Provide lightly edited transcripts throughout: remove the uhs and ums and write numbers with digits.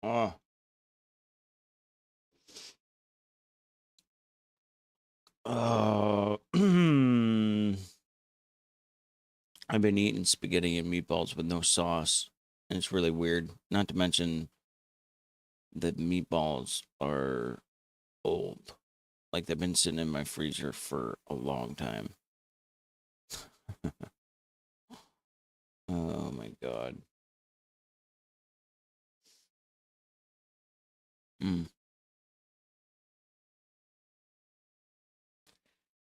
Oh, uh, I've been eating spaghetti and meatballs with no sauce, and it's really weird. Not to mention the meatballs are old. Like they've been sitting in my freezer for a long time. Oh my god. Mm.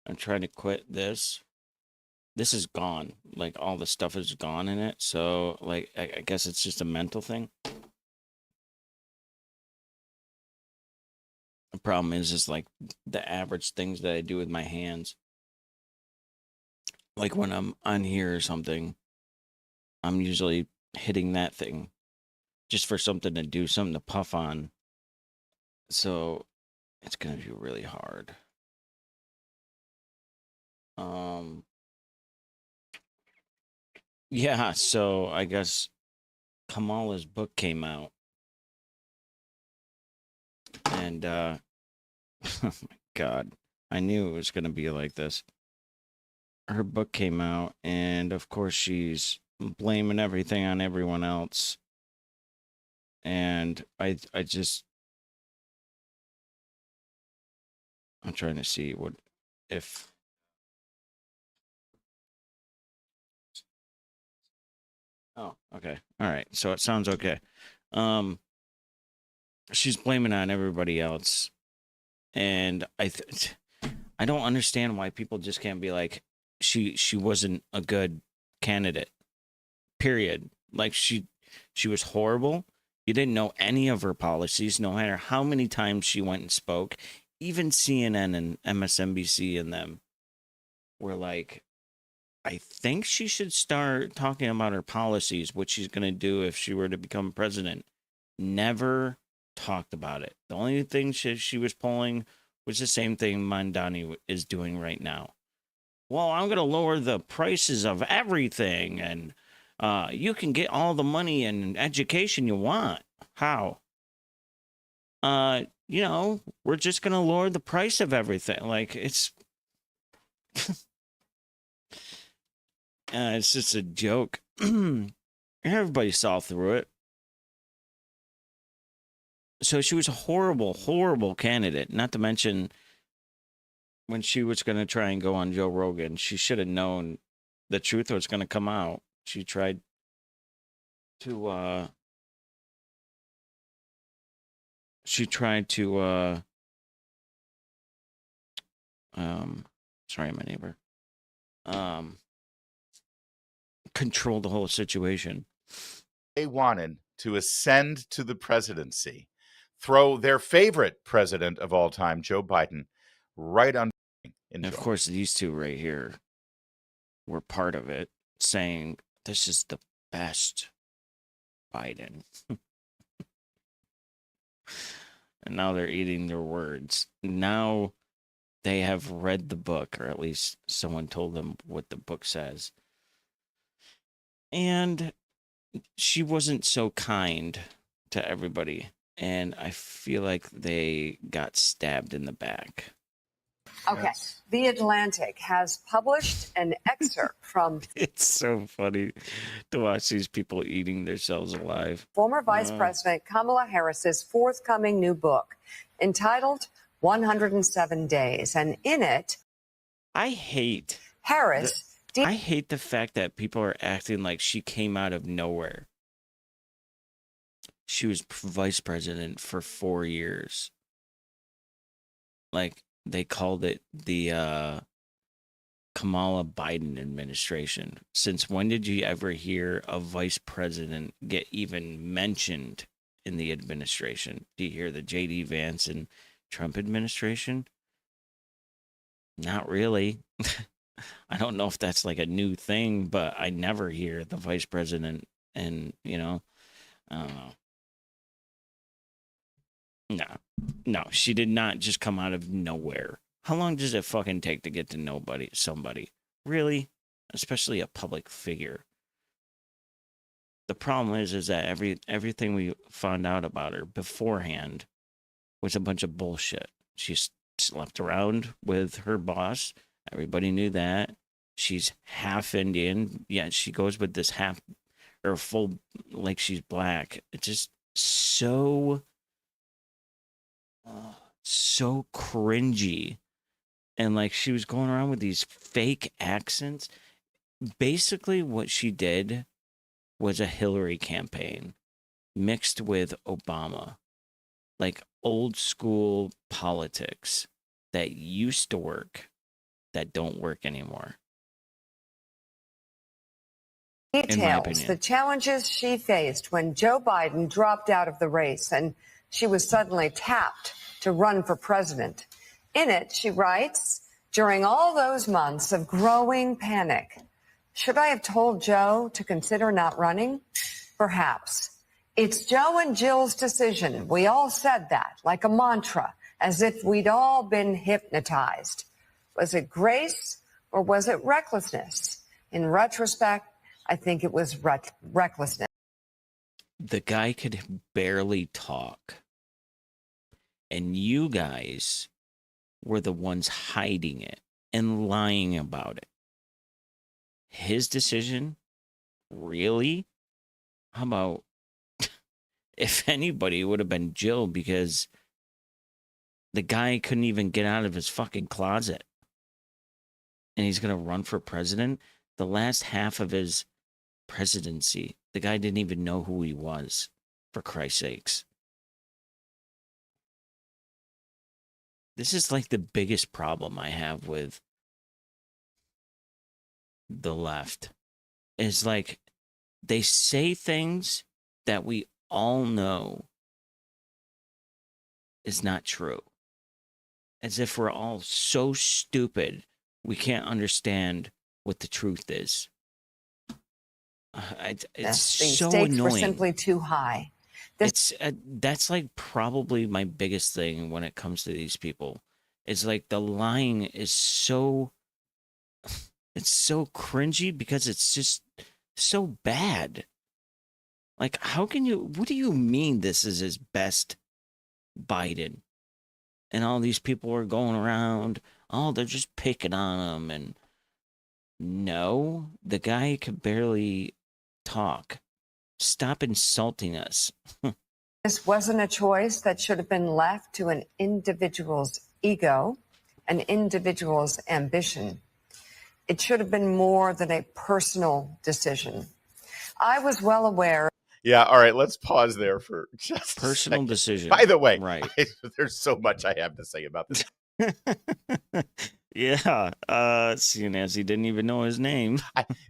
I'm trying to quit this. This is gone. Like all the stuff is gone in it. So like I guess it's just a mental thing. The problem is like the average things that I do with my hands. Like when I'm on here or something, I'm usually hitting that thing just for something to do, something to puff on. So it's gonna be really hard. Um yeah, so I guess Kamala's book came out and oh my god. I knew it was gonna be like this. Her book came out and of course she's blaming everything on everyone else. And I just I'm trying to see what if oh, okay. All right. So it sounds okay. Um she's blaming on everybody else and I don't understand why people just can't be like she wasn't a good candidate. Period. Like she was horrible. You didn't know any of her policies no matter how many times she went and spoke. Even CNN and MSNBC and them were like I think she should start talking about her policies, what she's going to do if she were to become president. Never talked about it. The only thing she was pulling was the same thing Mandani is doing right now. Well, I'm going to lower the prices of everything and you can get all the money and education you want. How? We're just going to lower the price of everything. Like it's just a joke. Everybody saw through it. So she was a horrible, horrible candidate. Not to mention when she was going to try and go on Joe Rogan, she should have known the truth was going to come out. She tried to, she tried to, sorry, my neighbor, um, control the whole situation. They wanted to ascend to the presidency, throw their favorite president of all time, Joe Biden, right under. And of course, these two right here were part of it, saying this is the best Biden. And now they're eating their words. Now they have read the book, or at least someone told them what the book says. And she wasn't so kind to everybody. And I feel like they got stabbed in the back. Okay. Yes. The Atlantic has published an excerpt from. It's so funny to watch these people eating themselves alive. Former Vice President Kamala Harris's forthcoming new book entitled 107 Days. And in it, I hate Harris. I hate the fact that people are acting like she came out of nowhere. She was vice president for 4 years. Like they called it the Kamala Biden administration. Since when did you ever hear a vice president get even mentioned in the administration? Do you hear the JD Vance and Trump administration? Not really. I don't know if that's like a new thing, but I never hear the vice president and, I don't know. No, she did not just come out of nowhere. How long does it fucking take to get to somebody? Really? Especially a public figure. The problem is that everything we found out about her beforehand was a bunch of bullshit. She slept around with her boss. Everybody knew that. She's half Indian. Yeah, she goes with this half or full, like she's black. It's just so, so cringy. And like she was going around with these fake accents. Basically, what she did was a Hillary campaign mixed with Obama. Like old school politics that used to work that don't work anymore. Details opinion. the challenges she faced when Joe Biden dropped out of the race and she was suddenly tapped to run for president. In it, she writes, during all those months of growing panic, should I have told Joe to consider not running? Perhaps. It's Joe and Jill's decision. We all said that, like a mantra, as if we'd all been hypnotized. Was it grace or was it recklessness? In retrospect, I think it was recklessness. The guy could barely talk. And you guys were the ones hiding it and lying about it. His decision? Really? How about if anybody, it would have been Jill, because the guy couldn't even get out of his fucking closet. And he's going to run for president? The last half of his presidency, the guy didn't even know who he was, for Christ's sakes. This is like the biggest problem I have with the left. Is like they say things that we all know is not true. As if we're all so stupid we can't understand what the truth is. It's The so stakes annoying. were simply too high. It's that's like probably my biggest thing when it comes to these people. It's like the lying is so, it's so cringy because it's just so bad. Like, how can you, what do you mean this is his best Biden? And all these people are going around, oh, they're just picking on him. And no, the guy could barely talk. Stop insulting us. This wasn't a choice that should have been left to an individual's ego, an individual's ambition. It should have been more than a personal decision. I was well aware. Yeah, all right, let's pause there for just a Personal second. decision. By the way, right. there's so much I have to say about this. Yeah. See, Nancy didn't even know his name.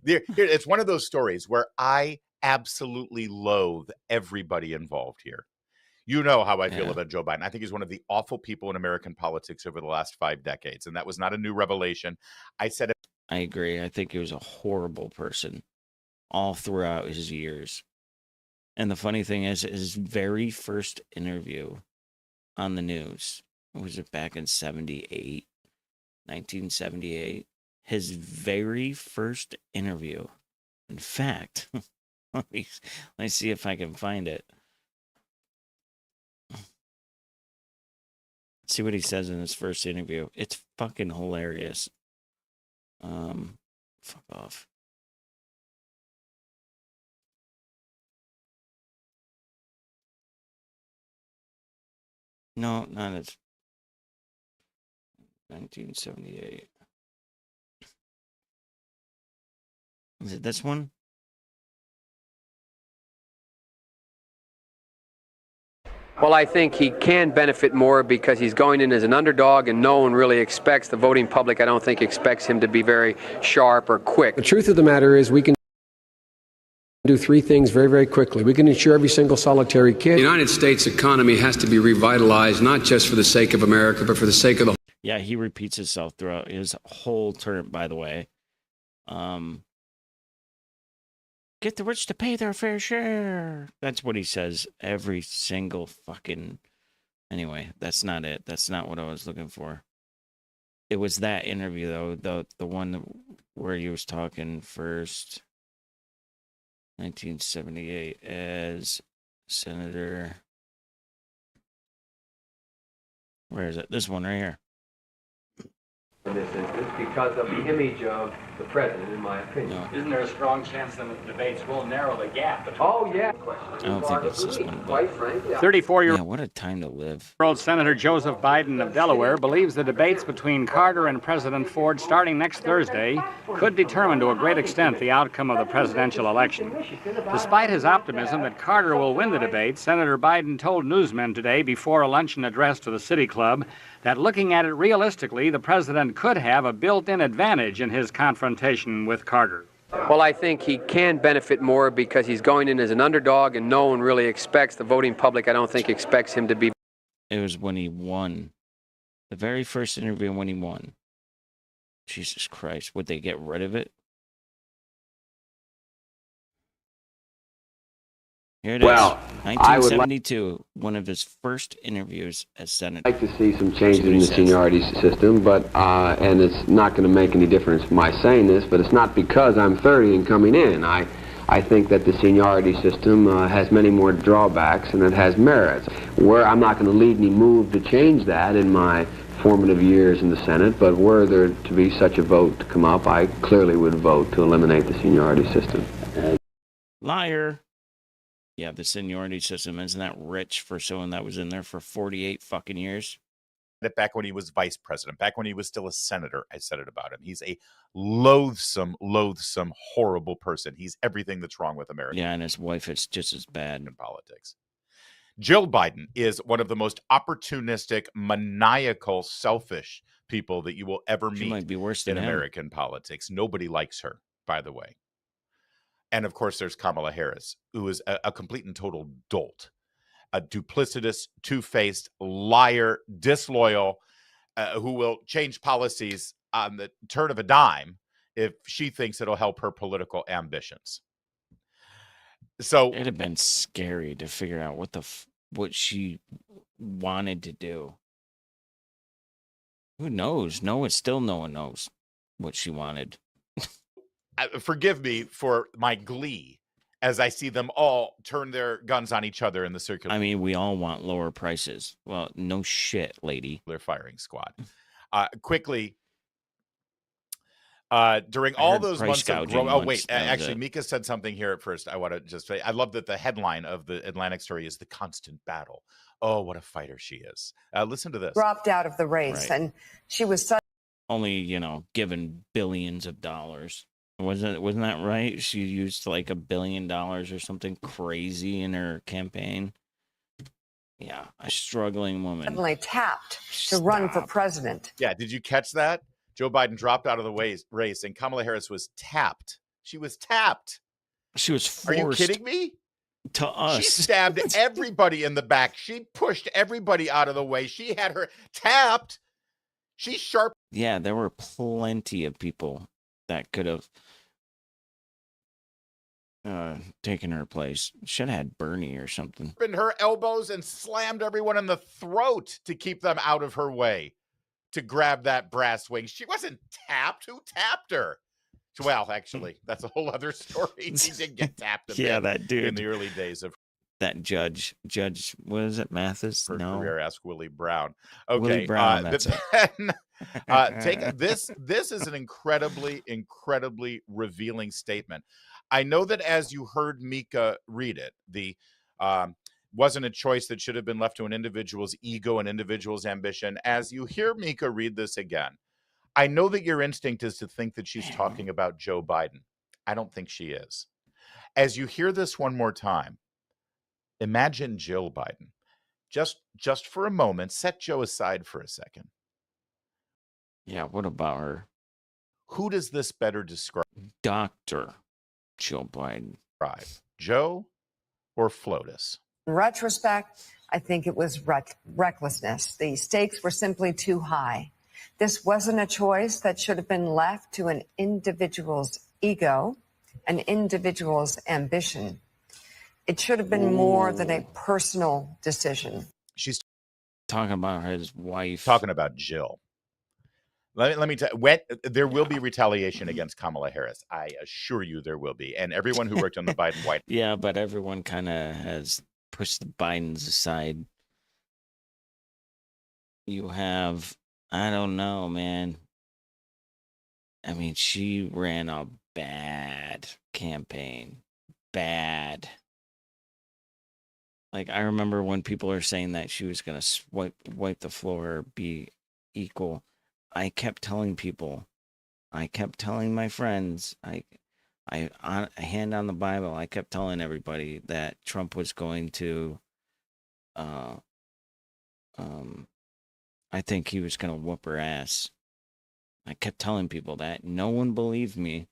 It's one of those stories where I absolutely loathe everybody involved here. You know how I feel about Joe Biden. I think he's one of the awful people in American politics over the last 5 decades, and that was not a new revelation. I said it. I agree. I think he was a horrible person all throughout his years. And the funny thing is, his very first interview on the news, was it back in 1978? His very first interview. In fact, let me see if I can find it. See what he says in his first interview. It's fucking hilarious. Fuck off. No, not it's 1978. Is it this one? Well, I think he can benefit more because he's going in as an underdog and no one really expects, the voting public, I don't think, expects him to be very sharp or quick. The truth of the matter is we can do 3 things very, very quickly. We can insure every single solitary kid. The United States economy has to be revitalized, not just for the sake of America, but for the sake of the... Yeah, he repeats himself throughout his whole term, by the way. Get the rich to pay their fair share. That's what he says every single fucking... Anyway, that's not it. That's not what I was looking for. It was that interview, though, the one where he was talking first. 1978 as senator. Where is it? This one right here. In this instance, because of the image of the president, in my opinion. No, Isn't there a strong chance that the debates will narrow the gap between Oh, yeah. I don't think it's this one. But Quite frankly, 34-year-old yeah, what a time to live. Senator Joseph Biden of Delaware believes the debates between Carter and President Ford starting next Thursday could determine to a great extent the outcome of the presidential election. Despite his optimism that Carter will win the debate, Senator Biden told newsmen today before a luncheon address to the City Club that looking at it realistically, the president could have a built-in advantage in his confrontation with Carter. Well, I think he can benefit more because he's going in as an underdog and no one really expects, the voting public, I don't think, expects him to be. It was when he won. The very first interview when he won. Jesus Christ. Would they get rid of it? Here it is. Well, I would 1972, one of his first interviews as senator. like to see some changes That's what in he the says. seniority system, but and it's not going to make any difference my saying this, but it's not because I'm 30 and coming in. I think that the seniority system has many more drawbacks and it has merits. Where I'm not going to lead any move to change that in my formative years in the Senate, but were there to be such a vote to come up, I clearly would vote to eliminate the seniority system. Liar. Yeah, the seniority system. Isn't that rich for someone that was in there for 48 fucking years? Back when he was vice president, back when he was still a senator, I said it about him. He's a loathsome, loathsome, horrible person. He's everything that's wrong with American Yeah, and his wife is just as bad. politics. Jill Biden is one of the most opportunistic, maniacal, selfish people that you will ever She meet might be worse than in him. American politics. Nobody likes her, by the way. And of course, there's Kamala Harris, who is a complete and total dolt, a duplicitous, two-faced, liar, disloyal, who will change policies on the turn of a dime if she thinks it'll help her political ambitions. So It'd have been scary to figure out what she wanted to do. Who knows? No one knows what she wanted. forgive me for my glee as I see them all turn their guns on each other in the circular I mean, we all want lower prices. Well, no shit, lady. firing squad. Quickly, during I all heard those price months of gouging growth. Oh, once, wait. that was Actually, it. Mika said something here at first. I want to just say, I love that the headline of the Atlantic story is "The Constant Battle." Oh, what a fighter she is. Listen to this. Dropped out of the race, Right. and she was Only, given billions of dollars. Wasn't that right? She used like $1 billion or something crazy in her campaign. Yeah, a struggling woman. suddenly tapped to run for Stop. president. Yeah, did you catch that? Joe Biden dropped out of the race, and Kamala Harris was tapped. She was tapped. She was Are forced you kidding me? to us. She stabbed everybody in the back. She pushed everybody out of the way. She had her tapped. She sharp. Yeah, there were plenty of people that could have taken her place. Should have had Bernie or something. In her elbows and slammed everyone in the throat to keep them out of her way to grab that brass wing. She wasn't tapped. Who tapped her? Well, actually, that's a whole other story. He did get tapped a Yeah, bit that in dude. the early days of That judge, what is it, Mathis? her No. career. Ask Willie Brown. Okay, Willie Brown, that's it. then, take this. This is an incredibly, incredibly revealing statement. I know that as you heard Mika read it, the wasn't a choice that should have been left to an individual's ego and individual's ambition. As you hear Mika read this again, I know that your instinct is to think that she's talking about Joe Biden. I don't think she is. As you hear this one more time, imagine Jill Biden. Just for a moment, set Joe aside for a second. Yeah, what about her? Who does this better describe? Dr. Joe Biden. Joe or FLOTUS? In retrospect, I think it was recklessness. The stakes were simply too high. This wasn't a choice that should have been left to an individual's ego, an individual's ambition. It should have been more than a personal decision. She's Talking about his wife. talking about Jill. Let me tell you, when there will be retaliation against Kamala Harris. I assure you there will be. And everyone who worked on the Biden White Yeah, but everyone kind of has pushed the Bidens aside. You have, I don't know, man. I mean, she ran a bad campaign. Bad. Like, I remember when people are saying that she was going to wipe the floor, be equal. I kept telling people, I kept telling my friends, I hand on the Bible, I kept telling everybody that Trump was going to, I think he was going to whoop her ass. I kept telling people that. No one believed me.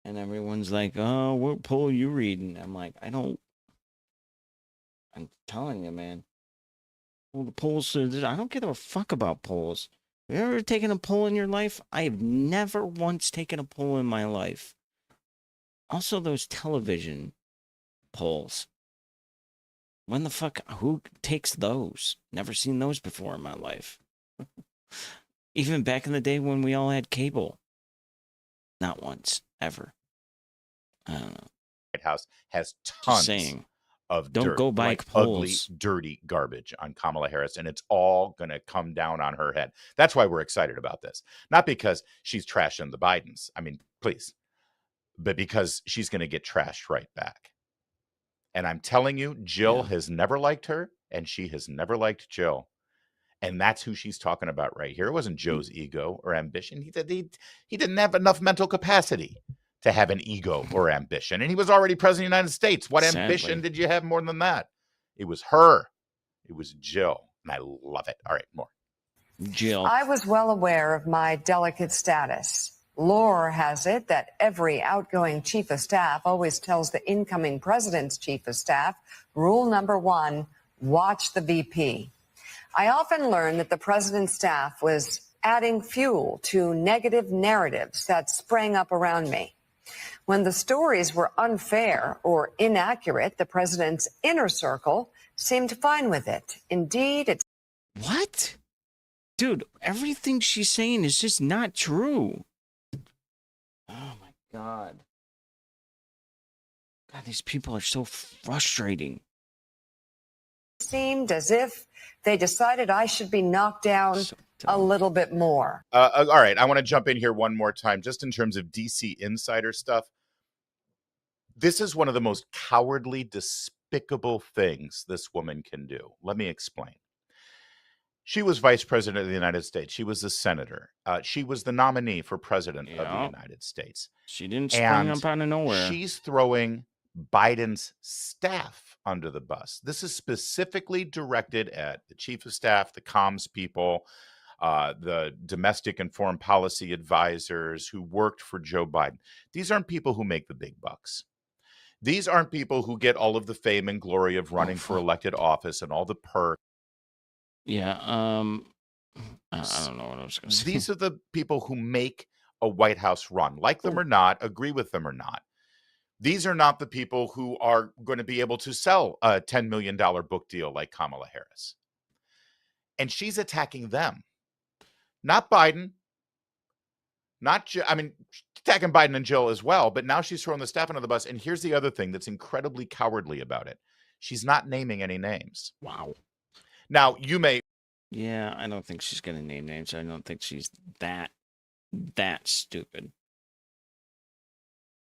And everyone's like, oh, what poll are you reading? I'm like, I'm telling you, man. Well, the polls, I don't give a fuck about polls. Have you ever taken a poll in your life? I have never once taken a poll in my life. Also, those television polls. When the fuck, who takes those? Never seen those before in my life. Even back in the day when we all had cable. Not once, ever. I don't know. White House has tons of don't dirt, go by like polls. ugly, dirty garbage on Kamala Harris, and it's all going to come down on her head. That's why we're excited about this. Not because she's trashing the Bidens. I mean, please. But because she's going to get trashed right back. And I'm telling you, Jill has never liked her, and she has never liked Jill. And that's who she's talking about right here. It wasn't Joe's ego or ambition. He didn't have enough mental capacity to have an ego or ambition. And he was already president of the United States. What ambition did you have more than that? It was her. It was Jill. And I love it. All right, more. Jill. I was well aware of my delicate status. Lore has it that every outgoing chief of staff always tells the incoming president's chief of staff, rule number 1, watch the VP. I often learned that the president's staff was adding fuel to negative narratives that sprang up around me. When the stories were unfair or inaccurate, the president's inner circle seemed fine with it. Indeed, it's... What? Dude, everything she's saying is just not true. Oh, my God. God, these people are so frustrating. seemed as if they decided I should be knocked down a little bit more. All right, I want to jump in here one more time, just in terms of DC insider stuff. This is one of the most cowardly, despicable things this woman can do. Let me explain. She was vice president of the United States. She was a senator. She was the nominee for president of the United States. She didn't spring up out of nowhere. She's throwing Biden's staff under the bus. This is specifically directed at the chief of staff, the comms people, the domestic and foreign policy advisors who worked for Joe Biden. These aren't people who make the big bucks. These aren't people who get all of the fame and glory of running for elected office and all the perks. Yeah, I don't know what I was going to say. These are the people who make a White House run. Like them or not, agree with them or not. These are not the people who are going to be able to sell a $10 million book deal like Kamala Harris. And she's attacking them. Not Biden. Attacking Biden and Jill as well, but now she's throwing the staff under the bus. And here's the other thing that's incredibly cowardly about it. She's not naming any names. Wow. Now, you may... Yeah, I don't think she's going to name names. I don't think she's that stupid.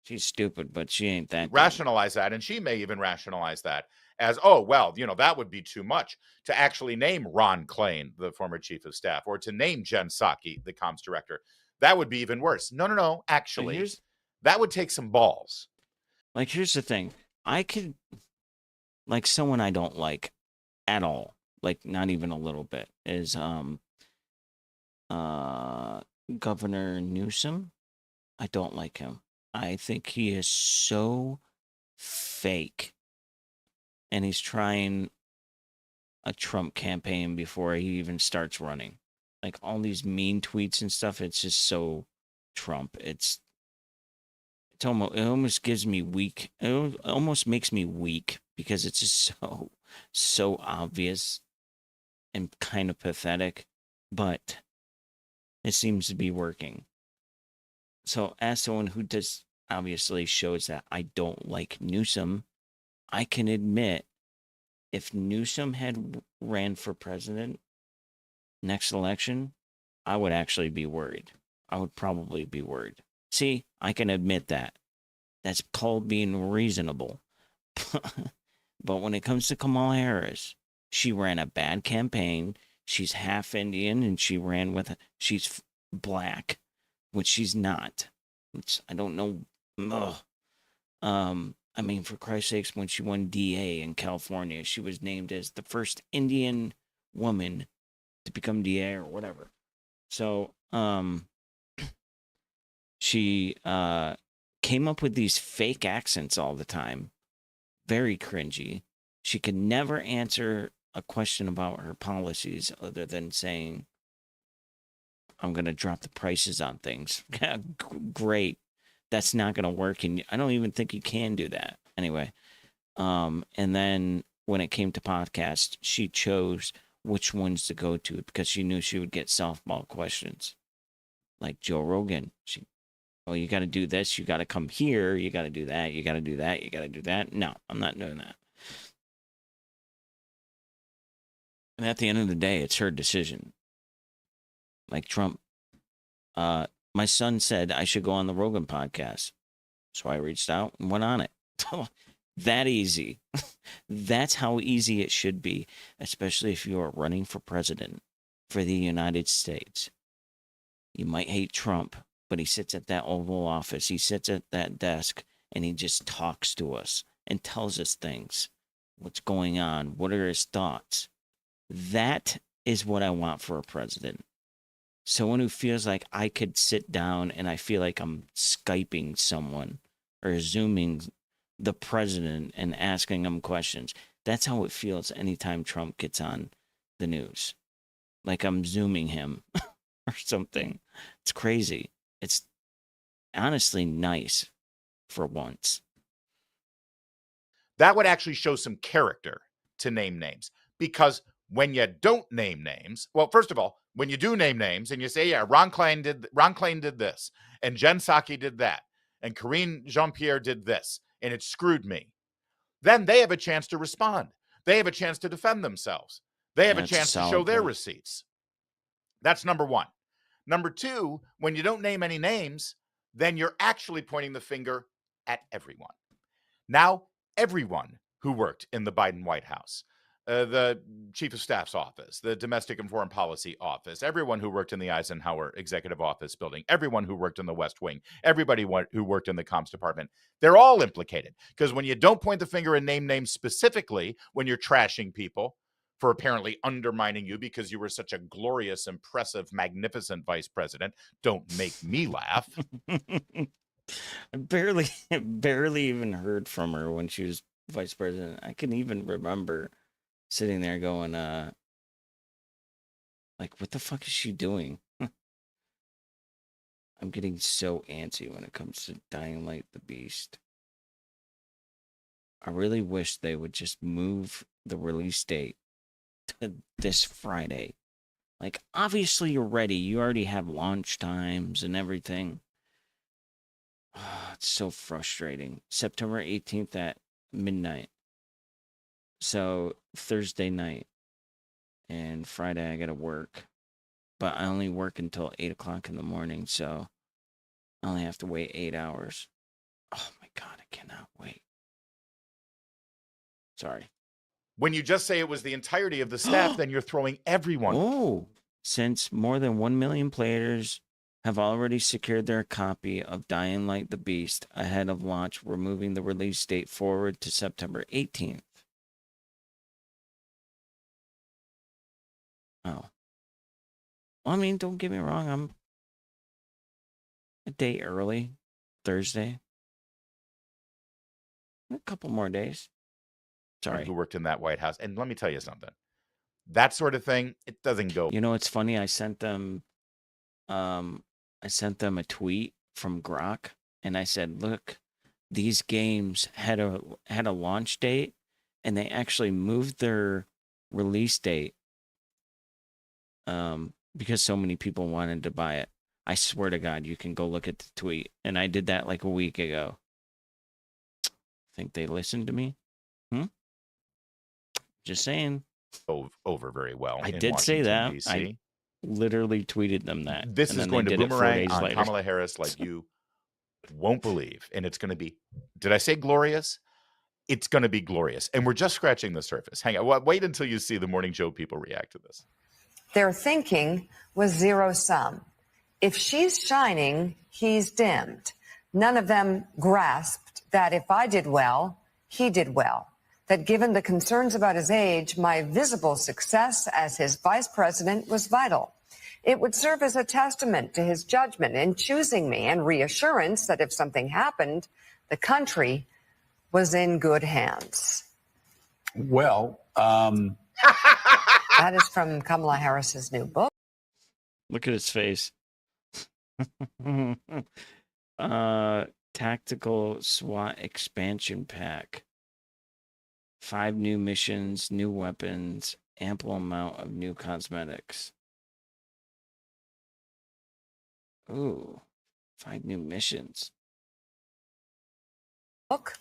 She's stupid, but she ain't that. Rationalize that, and she may even rationalize that as, oh, well, that would be too much to actually name Ron Klain, the former chief of staff, or to name Jen Psaki, the comms director. That would be even worse. No. Actually, that would take some balls. Like, here's the thing. I could, like, someone I don't like at all, like, not even a little bit, is Governor Newsom. I don't like him. I think he is so fake. And he's trying a Trump campaign before he even starts running. Like, all these mean tweets and stuff, it's just so Trump. It almost gives me weak. It almost makes me weak because it's just so obvious and kind of pathetic. But it seems to be working. So, as someone who does obviously shows that I don't like Newsom, I can admit if Newsom had ran for president next election, I would actually be worried. I would probably be worried. See, I can admit that. That's called being reasonable. But when it comes to Kamala Harris, she ran a bad campaign. She's half Indian and she's black, which she's not. Which I don't know. Ugh. I mean, for Christ's sakes, when she won DA in California, she was named as the first Indian woman to become DA or whatever. So, she came up with these fake accents all the time. Very cringy. She could never answer a question about her policies other than saying, I'm going to drop the prices on things. Great. That's not going to work. And I don't even think you can do that. Anyway. And then when it came to podcasts, she chose which ones to go to because she knew she would get softball questions. Like Joe Rogan. You got to do this. You got to come here. You got to do that. You got to do that. You got to do that. No, I'm not doing that. And at the end of the day, it's her decision. Like Trump, my son said I should go on the Rogan podcast. So I reached out and went on it. That easy. That's how easy it should be, especially if you are running for president for the United States. You might hate Trump, but he sits at that Oval Office. He sits at that desk and he just talks to us and tells us things. What's going on? What are his thoughts? That is what I want for a president. Someone who feels like I could sit down and I feel like I'm Skyping someone or Zooming the president and asking him questions. That's how it feels anytime Trump gets on the news. Like I'm Zooming him or something. It's crazy. It's honestly nice for once. That would actually show some character to name names, because when you don't name names, well, first of all, when you do name names and you say, yeah, Ron Klain did this, and Jen Psaki did that, and Karine Jean-Pierre did this, and it screwed me, then they have a chance to respond. They have a chance to defend themselves. They have a chance to show their receipts. That's number one. Number two, when you don't name any names, then you're actually pointing the finger at everyone. Now, everyone who worked in the Biden White House, the Chief of Staff's office, the Domestic and Foreign Policy office, everyone who worked in the Eisenhower Executive Office building, everyone who worked in the West Wing, everybody who worked in the comms department, they're all implicated. Because when you don't point the finger and name names specifically, when you're trashing people for apparently undermining you because you were such a glorious, impressive, magnificent vice president, don't make me laugh. I barely even heard from her when she was vice president. I can even remember sitting there going, like, what the fuck is she doing? I'm getting so antsy when it comes to Dying Light the Beast. I really wish they would just move the release date to this Friday. Like, obviously you're ready. You already have launch times and everything. It's so frustrating. September 18th at midnight. So Thursday night and Friday I gotta work. But I only work until 8 o'clock in the morning, so I only have to wait 8 hours. Oh my God, I cannot wait. Sorry. When you just say it was the entirety of the staff, then you're throwing everyone. Oh, since more than 1 million players have already secured their copy of Dying Light the Beast ahead of launch, we're moving the release date forward to September 18th. Oh. Well, I mean, don't get me wrong. I'm a day early, Thursday. A couple more days. Sorry. Who worked in that White House. And let me tell you something. That sort of thing, it doesn't go. You know, it's funny. I sent them a tweet from Grok, and I said, look, these games had a launch date, and they actually moved their release date because so many people wanted to buy it. I swear to God, you can go look at the tweet. And I did that like a week ago. Think they listened to me? Just saying. Over very well. I in did say Washington, that. DC. I literally tweeted them that. This and is then going they to did it 4 boomerang days on later. Kamala Harris like you won't believe. And it's going to be, did I say glorious? It's going to be glorious. And we're just scratching the surface. Hang on. Wait until you see the Morning Joe people react to this. Their thinking was zero sum. If she's shining, he's dimmed. None of them grasped that if I did well, he did well. That given the concerns about his age, my visible success as his vice president was vital. It would serve as a testament to his judgment in choosing me and reassurance that if something happened, the country was in good hands. Well, That is from Kamala Harris's new book. Look at his face. Tactical SWAT expansion pack. 5 new missions, new weapons, ample amount of new cosmetics. Ooh, 5 new missions. Book.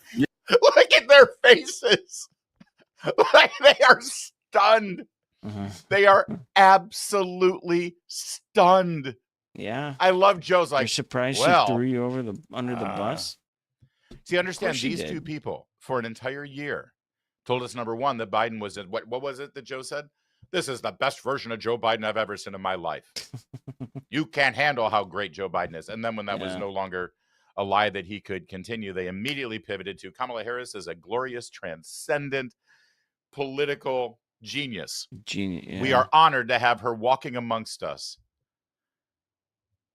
Look at their faces. Like they are stunned. They are absolutely stunned. Yeah. I love Joe's You're like, surprised well, she threw you over under the bus? See, understand she these did. two people for an entire year told us, number one, that Biden was in, what was it that Joe said? This is the best version of Joe Biden I've ever seen in my life. You can't handle how great Joe Biden is. And then when that was no longer a lie that he could continue, they immediately pivoted to Kamala Harris as a glorious, transcendent, political genius. We are honored to have her walking amongst us.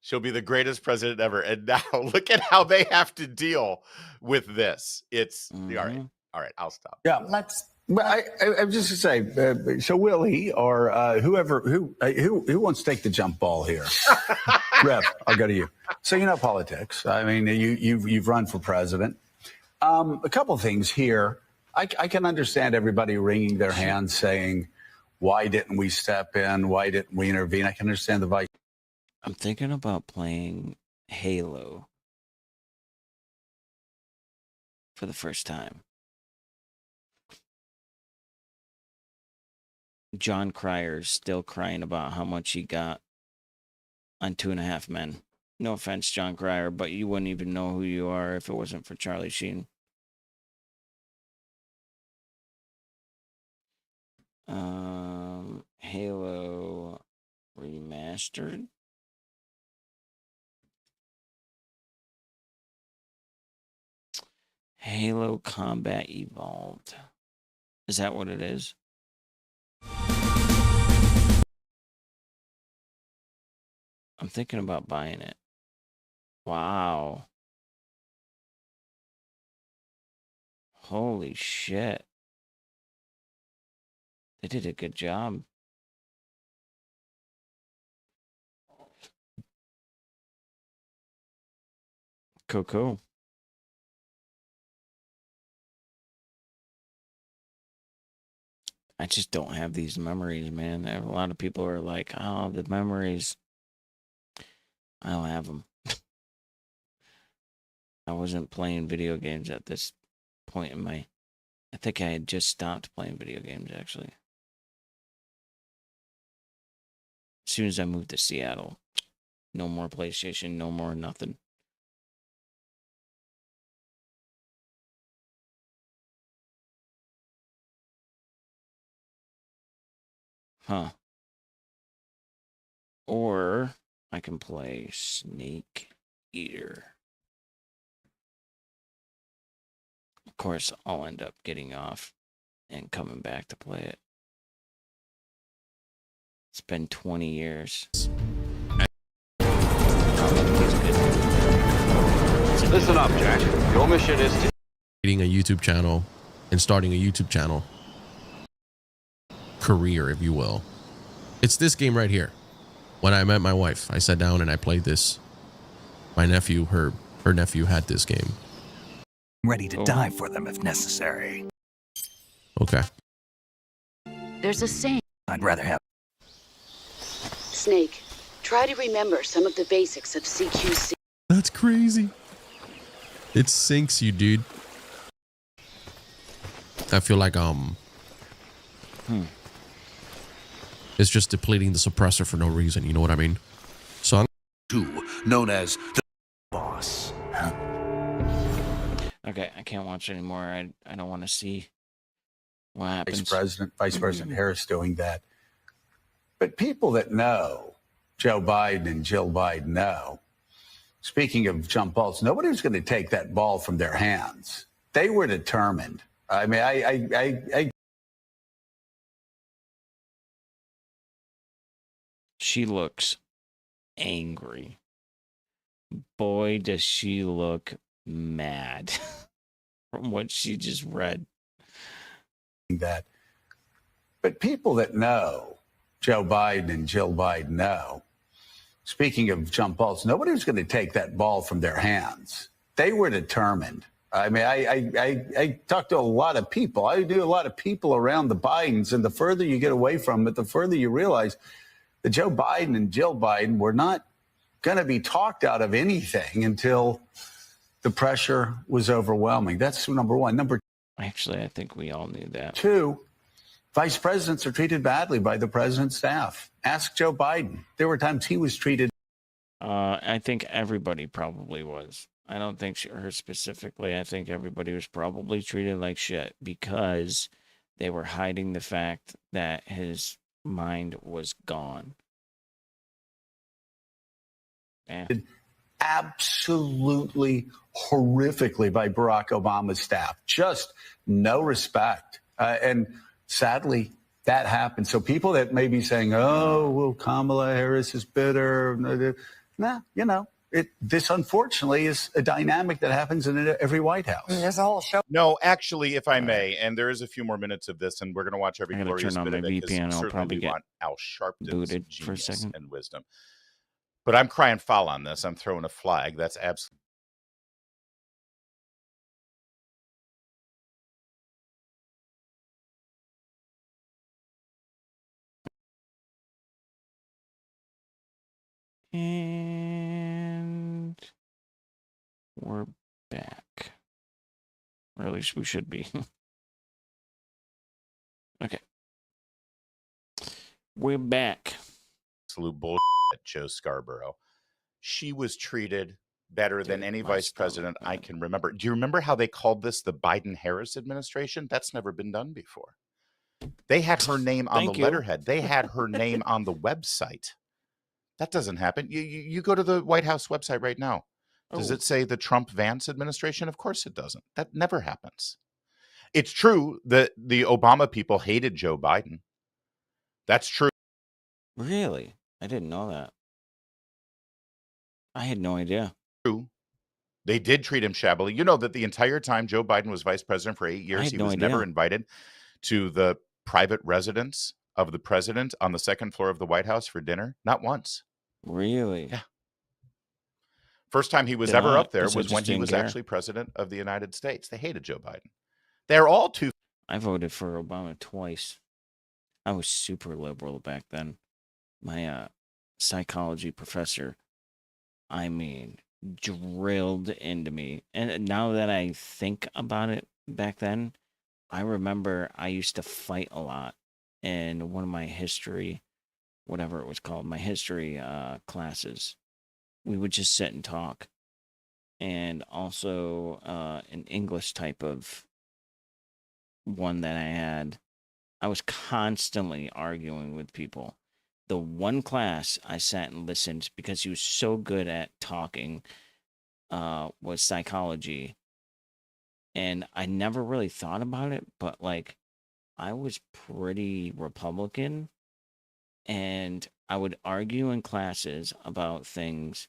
She'll be the greatest president ever. And now look at how they have to deal with this. It's all right. I'll stop. yeah. Let's. Well, I was just to say, so Willie or whoever who wants to take the jump ball here? Rev, I'll go to you. So you know politics. I mean, you've run for president. A couple things here. I can understand everybody wringing their hands, saying, "Why didn't we step in? Why didn't we intervene?" I can understand the vice. I'm thinking about playing Halo for the first time. John Cryer's still crying about how much he got on 2.5 Men. No offense, John Cryer, but you wouldn't even know who you are if it wasn't for Charlie Sheen. Halo Remastered. Halo Combat Evolved. Is that what it is? I'm thinking about buying it. Wow. Holy shit. They did a good job. Cool. I just don't have these memories, man. A lot of people are like, oh, the memories. I don't have them. I wasn't playing video games at this point in my... I think I had just stopped playing video games, actually. As soon as I moved to Seattle. No more PlayStation, no more nothing. Huh. Or I can play Snake Eater. Of course, I'll end up getting off and coming back to play it. It's been 20 years. Listen up, Jack. Your mission is to... Creating a YouTube channel and starting a YouTube channel career, if you will. It's this game right here. When I met my wife, I sat down and I played this. My nephew, her nephew had this game. Ready to die for them if necessary. Okay. There's a saying. I'd rather have Snake, try to remember some of the basics of CQC. That's crazy. It sinks you, dude. I feel like it's just depleting the suppressor for no reason. You know what I mean? So I'm known as the boss. Okay, I can't watch anymore. I don't want to see what happens. Vice President Harris doing that. But people that know Joe Biden and Jill Biden know, speaking of jump balls, nobody was going to take that ball from their hands. They were determined. I mean, I She looks angry. Boy, does she look mad from what she just read. That. But people that know Joe Biden and Jill Biden know, speaking of jump balls, nobody was going to take that ball from their hands. They were determined. I mean, I talk to a lot of people. I do a lot of people around the Bidens, and the further you get away from it, the further you realize that Joe Biden and Jill Biden were not going to be talked out of anything until the pressure was overwhelming. That's number one. Number Actually, I think we all knew that. two, vice presidents are treated badly by the president's staff. Ask Joe Biden. There were times he was treated. I think everybody probably was. I don't think her specifically. I think everybody was probably treated like shit because they were hiding the fact that his mind was gone. Yeah. Absolutely horrifically by Barack Obama's staff. Just no respect. And sadly, that happened. So people that may be saying, oh, well, Kamala Harris is bitter. Nah, you know, this unfortunately is a dynamic that happens in every White House. There's a whole show. No, actually, if I may, and there is a few more minutes of this, and we're going to watch every I'm gonna glorious turn on bit my of it, 'cause VPN. I'll certainly probably we get want Al Sharpton's booted for a genius second. and wisdom. But I'm crying foul on this. I'm throwing a flag. That's absolutely. And we're back. Or at least we should be. Okay. We're back. Absolute bullshit, Joe Scarborough. She was treated better than any vice president I can remember. Do you remember how they called this the Biden-Harris administration? That's never been done before. They had her name on Thank the you. letterhead. They had her name on the website. That doesn't happen. You go to the White House website right now. Does Oh. it say the Trump-Vance administration? Of course it doesn't. That never happens. It's true that the Obama people hated Joe Biden. That's true. Really? I didn't know that. I had no idea. True. They did treat him shabbily. You know that the entire time Joe Biden was vice president for 8 years, had he no was idea. never invited to the private residence of the president on the second floor of the White House for dinner. Not once. Really? Yeah. First time he was Yeah, ever up there guess I was just when he didn't was care. actually president of the United States. They hated Joe Biden. They're all too. I voted for Obama twice. I was super liberal back then. My psychology professor, I mean, drilled into me. And now that I think about it back then, I remember I used to fight a lot in one of my history, whatever it was called, my history classes. We would just sit and talk. And also an English type of one that I had, I was constantly arguing with people. The one class I sat and listened because he was so good at talking was psychology. And I never really thought about it, but like I was pretty Republican and I would argue in classes about things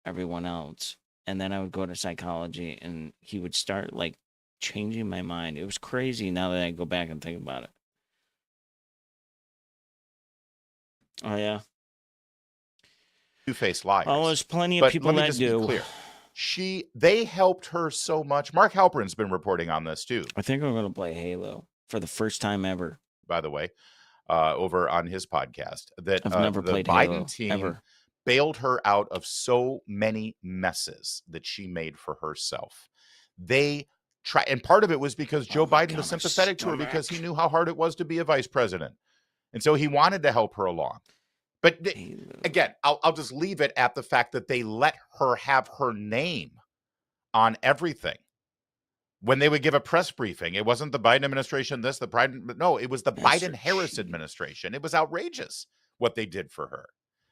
everyone else. And then I would go to psychology and he would start like changing my mind. It was crazy now that I go back and think about it. Oh, yeah. Two-faced liars. Oh, there's plenty of But people let me that just do. be clear. They helped her so much. Mark Halperin's been reporting on this too. I think I'm going to play Halo for the first time ever. By the way, over on his podcast that I've never the played Biden Halo, team ever. bailed her out of so many messes that she made for herself. They try, and part of it was because Joe Biden was sympathetic to her because he knew how hard it was to be a vice president, and so he wanted to help her along. But again, I'll just leave it at the fact that they let her have her name on everything. When they would give a press briefing, it wasn't the Biden administration this, the Biden, no, it was the Biden-Harris administration. It was outrageous what they did for her.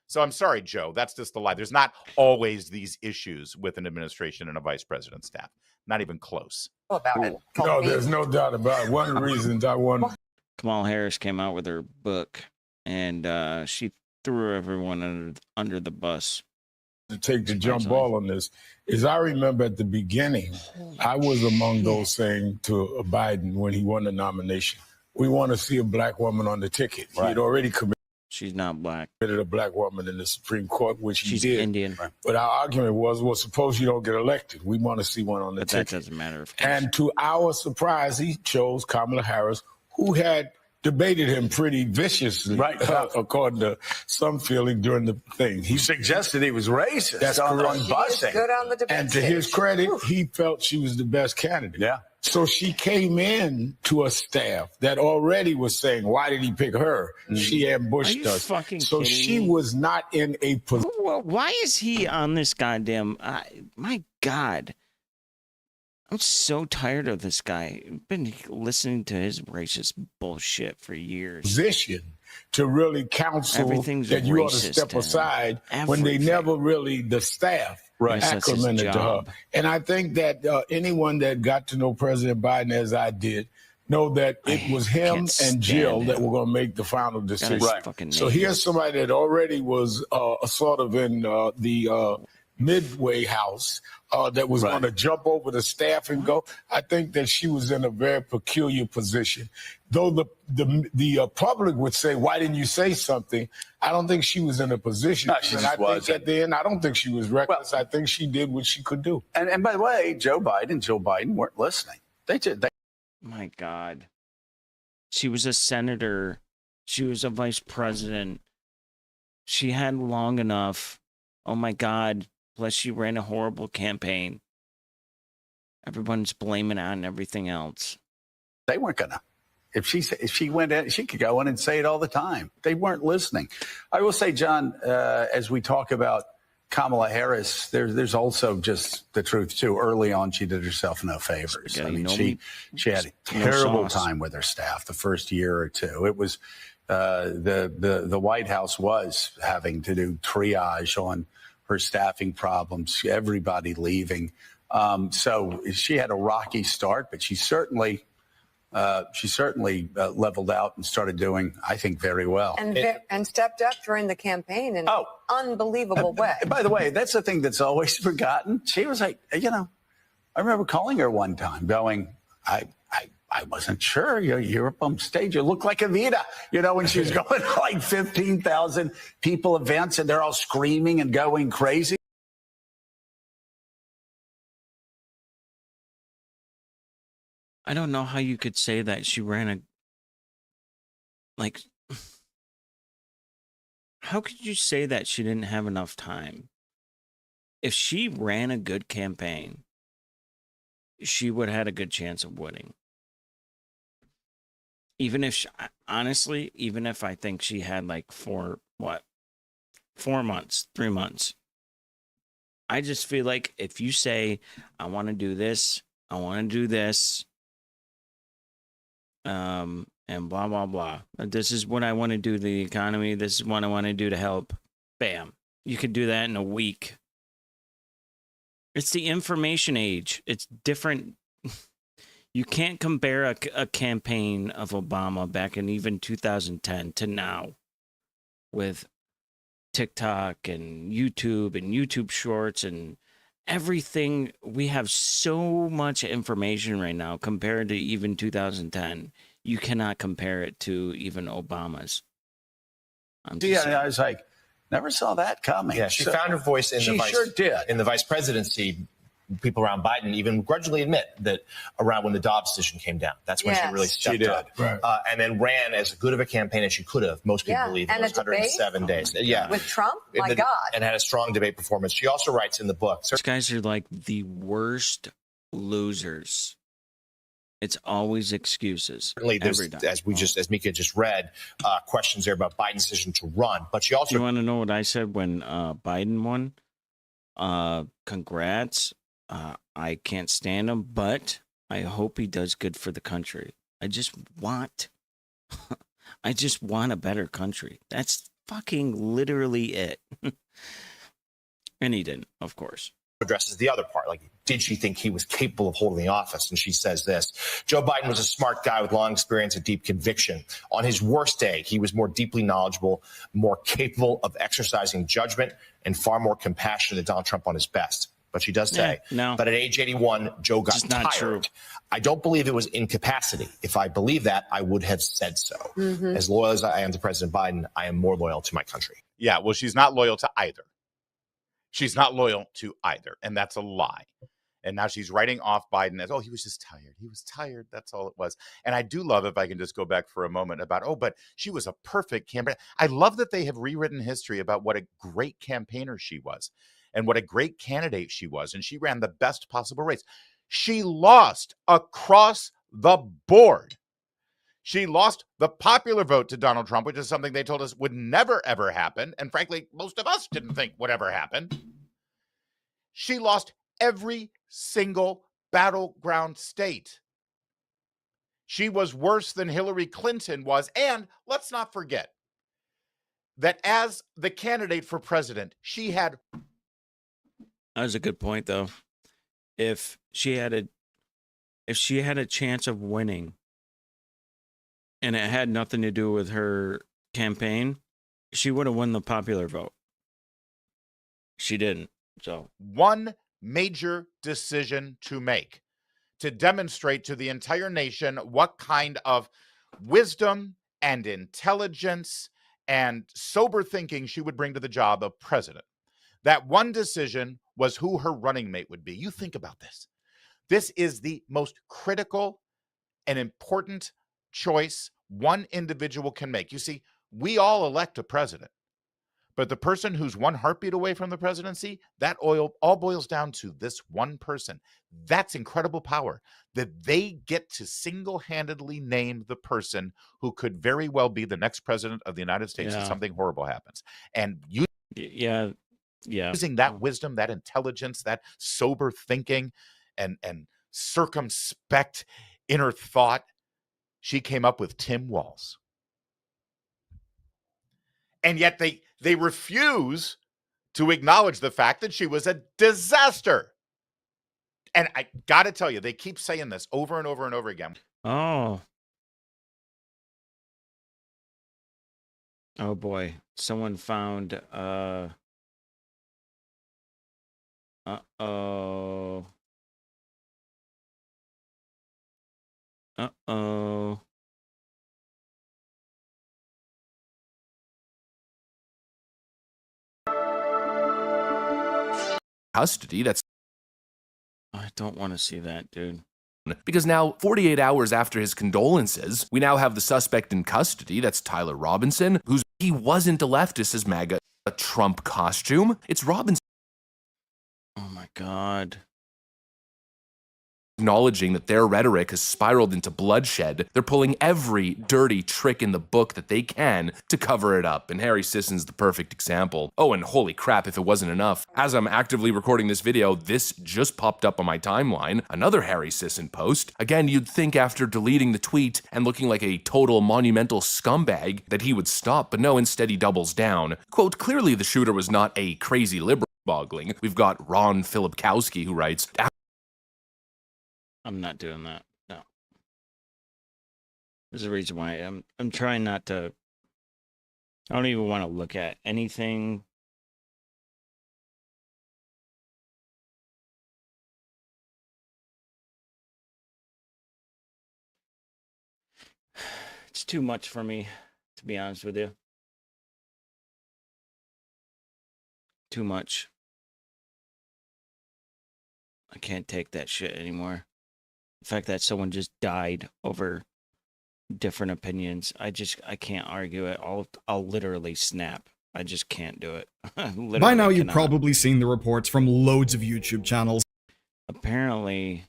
So I'm sorry, Joe, that's just the lie. There's not always these issues with an administration and a vice president's staff. Not even close. About it. No, there's no doubt about it. One of the reasons I wanted. Kamala Harris came out with her book, and she threw everyone under the bus. To take the jump ball on this is I remember at the beginning, I was among those saying to Biden when he won the nomination, we want to see a black woman on the ticket. He had already committed. She's not black. A black woman in the Supreme Court, which She's he did. Indian. But our argument was, well, suppose you don't get elected. We want to see one on the ticket. That doesn't matter. And to our surprise, he chose Kamala Harris, who had debated him pretty viciously, according to some feeling during the thing. He suggested he was racist. That's on correct. busing. Good on the debate And to his stage. credit, he felt she was the best candidate. Yeah. So she came in to a staff that already was saying, why did he pick her? She ambushed Are you us. fucking So kidding she me? was not in a position. Why is he on this goddamn? My God, I'm so tired of this guy. I've been listening to his racist bullshit for years. Position to really counsel Everything's that you ought to racist step and aside when they never really, the staff, Yes, that's his acclimated to her. job. And I think that anyone that got to know President Biden as I did, know that it was him can't and Jill stand that him. were going to make the final decision. his fucking So name. here's somebody that already was sort of in the midway house that was going to jump over the staff and go. I think that she was in a very peculiar position. Though the public would say, why didn't you say something? I don't think she was in a position. No, she and just I think wasn't. at the end, I don't think she was reckless. I think she did what she could do. And by the way, Joe Biden and Jill Biden weren't listening. They My God, she was a senator. She was a vice president. She had long enough. Oh my God. Plus, she ran a horrible campaign. Everyone's blaming it on everything else. They weren't gonna. If she went in, she could go in and say it all the time. They weren't listening. I will say, John, as we talk about Kamala Harris, there's also just the truth too. Early on, she did herself no favors. I mean, she had a terrible time with her staff the first year or two. It was the White House was having to do triage on her staffing problems. Everybody leaving. So she had a rocky start, but she certainly leveled out and started doing, I think, very well. And stepped up during the campaign in an unbelievable way. By the way, that's the thing that's always forgotten. She was like, I remember calling her one time going, I wasn't sure. You're up on stage. You look like Evita, when she was going to like 15,000 people events and they're all screaming and going crazy. I don't know how you could say that she ran how could you say that she didn't have enough time? If she ran a good campaign, she would have had a good chance of winning. Even if, honestly, even if I think she had like 4 months, 3 months. I just feel like if you say, I want to do this, I want to do this, and blah, blah, blah. This is what I want to do to the economy. This is what I want to do to help. Bam. You could do that in a week. It's the information age. It's different. You can't compare a campaign of Obama back in even 2010 to now with TikTok and YouTube Shorts and everything. We have so much information right now compared to even 2010. You cannot compare it to even Obama's. I was like, never saw that coming. Yeah, she found her voice in the vice presidency people around Biden even grudgingly admit that around when the Dobbs decision came down, that's when she really stepped up. Right. And then ran as good of a campaign as she could have. Most people believe in And those a debate? 107 days. With Trump? My God. And had a strong debate performance. She also writes in the book. These guys are like the worst losers. It's always excuses. Certainly, there's, every time. as Mika just read, questions there about Biden's decision to run. But she also. You want to know what I said when Biden won? Congrats. I can't stand him, but I hope he does good for the country. I just want a better country. That's fucking literally it. And he didn't, of course. Addresses the other part, like, did she think he was capable of holding the office? And she says this: Joe Biden was a smart guy with long experience and deep conviction. On his worst day, he was more deeply knowledgeable, more capable of exercising judgment, and far more compassionate than Donald Trump on his best. But she does say, no. But at age 81, Joe got tired. Not true. I don't believe it was incapacity. If I believed that, I would have said so. As loyal as I am to President Biden, I am more loyal to my country. Yeah, well, she's not loyal to either. She's not loyal to either, and that's a lie. And now she's writing off Biden as, oh, he was just tired. He was tired. That's all it was. And I do love, if I can just go back for a moment, about, oh, but she was a perfect campaigner. I love that they have rewritten history about what a great campaigner she was and what a great candidate she was. And she ran the best possible race. She lost across the board. She lost the popular vote to Donald Trump, which is something they told us would never, ever happen. And frankly, most of us didn't think would ever happen. She lost every single battleground state. She was worse than Hillary Clinton was. And let's not forget that as the candidate for president, she had... That was a good point, though. If she had a chance of winning, and it had nothing to do with her campaign, she would have won the popular vote. She didn't. So one major decision to make to demonstrate to the entire nation what kind of wisdom and intelligence and sober thinking she would bring to the job of president. That one decision was who her running mate would be. You think about this. This is the most critical and important choice one individual can make. You see, we all elect a president, but the person who's one heartbeat away from the presidency, that all boils down to this one person. That's incredible power, that they get to single-handedly name the person who could very well be the next president of the United States if something horrible happens. And using that wisdom, that intelligence, that sober thinking, and circumspect inner thought, she came up with Tim Walz. And yet they refuse to acknowledge the fact that she was a disaster. And I got to tell you, they keep saying this over and over and over again. Oh boy. Someone found Uh-oh. Custody, that's... I don't want to see that, dude. Because now, 48 hours after his condolences, we now have the suspect in custody. That's Tyler Robinson, he wasn't a leftist as MAGA, a Trump costume. It's Robinson. Oh my God. Acknowledging that their rhetoric has spiraled into bloodshed. They're pulling every dirty trick in the book that they can to cover it up, and Harry Sisson's the perfect example. Oh, and holy crap, if it wasn't enough, as I'm actively recording this video, this just popped up on my timeline, another Harry Sisson post. Again, you'd think after deleting the tweet and looking like a total monumental scumbag that he would stop, but no, instead he doubles down. Quote, clearly the shooter was not a crazy liberal. Boggling. We've got Ron Filipkowski who writes, I'm not doing that. No. There's a reason why I'm trying not to. I don't even want to look at anything. It's too much for me, to be honest with you. Too much. I can't take that shit anymore. The fact that someone just died over different opinions, I can't argue it. I'll literally snap. I just can't do it. By now, you've probably seen the reports from loads of YouTube channels. Apparently,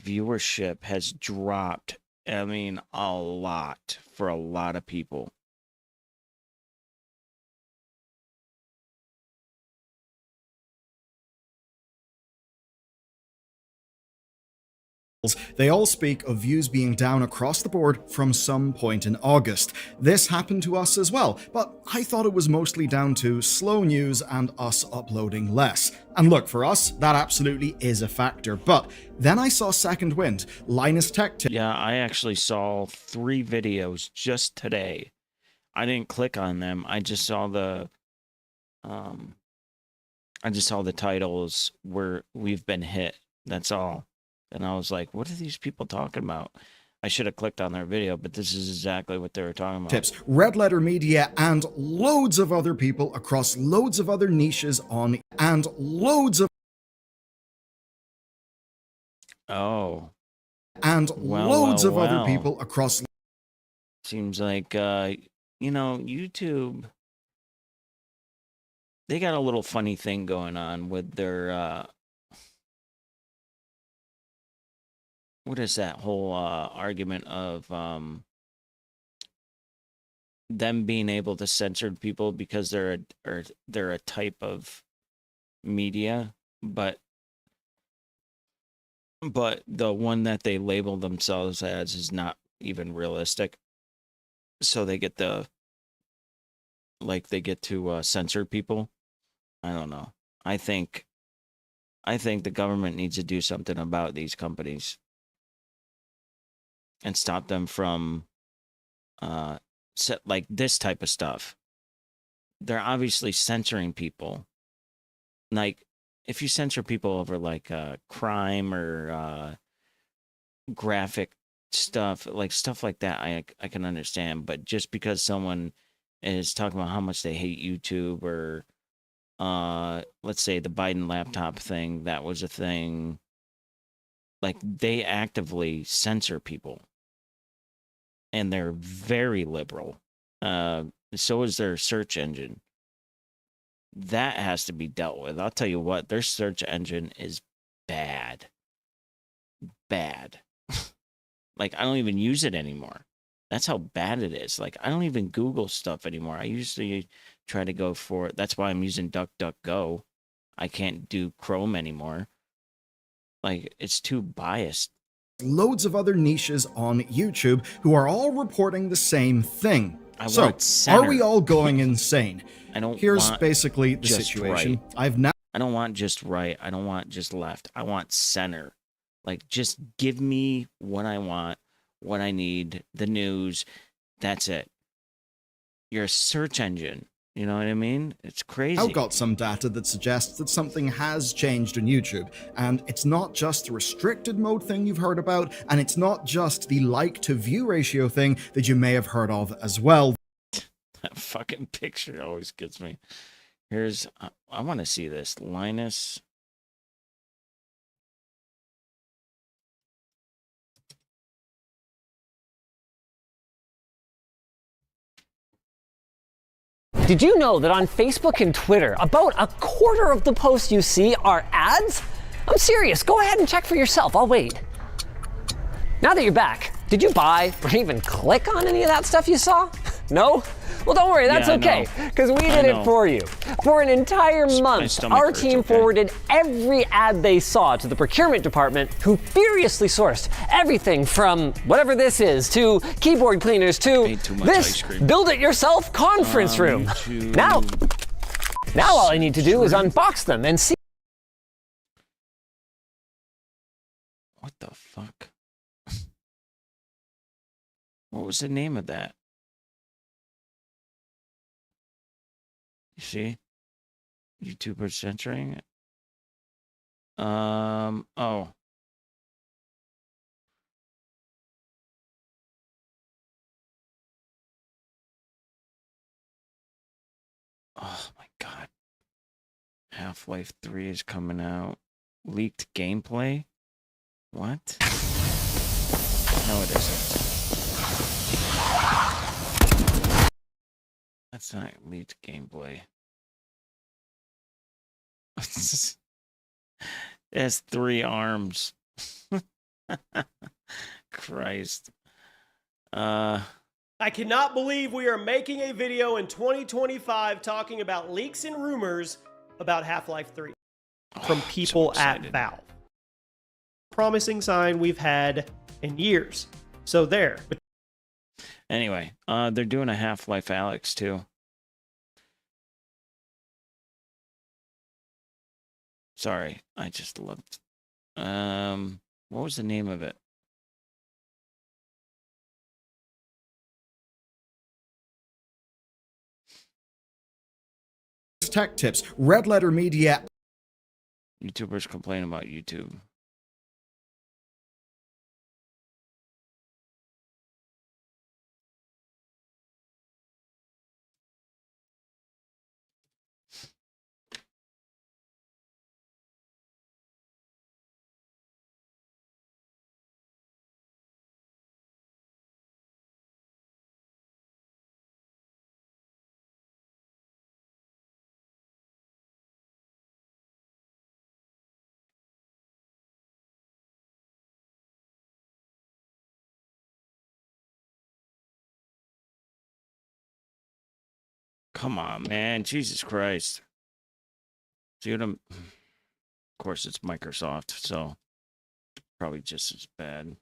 viewership has dropped. I mean, a lot for a lot of people. They all speak of views being down across the board from some point in August. This happened to us as well, but I thought it was mostly down to slow news and us uploading less. And look, for us, that absolutely is a factor. But then I saw Second Wind, Linus Tech Tips. Yeah, I actually saw 3 videos just today. I didn't click on them. I just saw the titles where we've been hit. That's all. And I was like, what are these people talking about? I should have clicked on their video, but this is exactly what they were talking about. Tips, Red Letter Media, and loads of other people across loads of other niches on, and loads of... Oh. And loads of other people across... Seems like, YouTube, they got a little funny thing going on with their, what is that whole argument of them being able to censor people because they're a type of media, but the one that they label themselves as is not even realistic. So they get to censor people. I don't know. I think the government needs to do something about these companies and stop them from like this type of stuff. They're obviously censoring people. Like, if you censor people over like crime or graphic stuff, like that, I can understand. But just because someone is talking about how much they hate YouTube, or let's say the Biden laptop thing, that was a thing. Like, they actively censor people. And they're very liberal. So is their search engine. That has to be dealt with. I'll tell you what, their search engine is bad. Bad. Like, I don't even use it anymore. That's how bad it is. Like, I don't even Google stuff anymore. I usually try to go for it. That's why I'm using DuckDuckGo. I can't do Chrome anymore. Like, it's too biased. Loads of other niches on YouTube who are all reporting the same thing. So, are we all going insane? Here's basically the situation. Right. I don't want just right. I don't want just left. I want center. Like, just give me what I want, what I need, the news. That's it. You're a search engine. You know what I mean? It's crazy. I've got some data that suggests that something has changed on YouTube, and it's not just the restricted mode thing you've heard about, and it's not just the like to view ratio thing that you may have heard of as well. That fucking picture always gets me. Here's, I want to see this. Linus. Did you know that on Facebook and Twitter, about a quarter of the posts you see are ads? I'm serious. Go ahead and check for yourself. I'll wait. Now that you're back, did you buy or even click on any of that stuff you saw? No? Well, don't worry, that's okay, because we did it for you. For an entire month, our team forwarded every ad they saw to the procurement department, who furiously sourced everything from whatever this is to keyboard cleaners to this build-it-yourself conference room. Now all I need to do is unbox them and see. What the fuck? What was the name of that? You see? YouTubers censoring it. Oh. Oh my God. Half-Life 3 is coming out. Leaked gameplay? What? No, it isn't. That's not leaked gameplay. It has 3 arms. Christ. I cannot believe we are making a video in 2025 talking about leaks and rumors about Half-Life 3 from people at Valve. Promising sign we've had in years. So there. Anyway, they're doing a Half-Life Alyx too. Sorry, I just looked. What was the name of it? Tech tips. Red Letter Media. YouTubers complain about YouTube. Come on, man. Jesus Christ. See what I'm... Of course, it's Microsoft, so probably just as bad.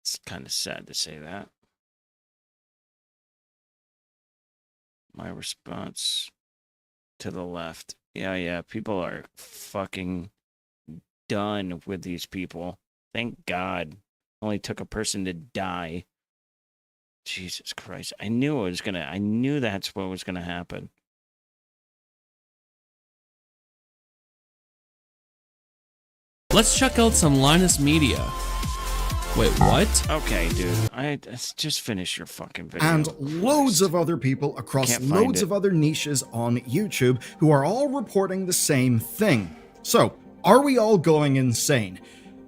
It's kind of sad to say that. My response to the left. Yeah, people are fucking done with these people. Thank God. Only took a person to die. Jesus Christ. I knew that's what was gonna happen. Let's check out some Linus Media. Wait, what? Okay, dude. Just finish your fucking video. And loads of other people across loads of other niches on YouTube who are all reporting the same thing. So, are we all going insane?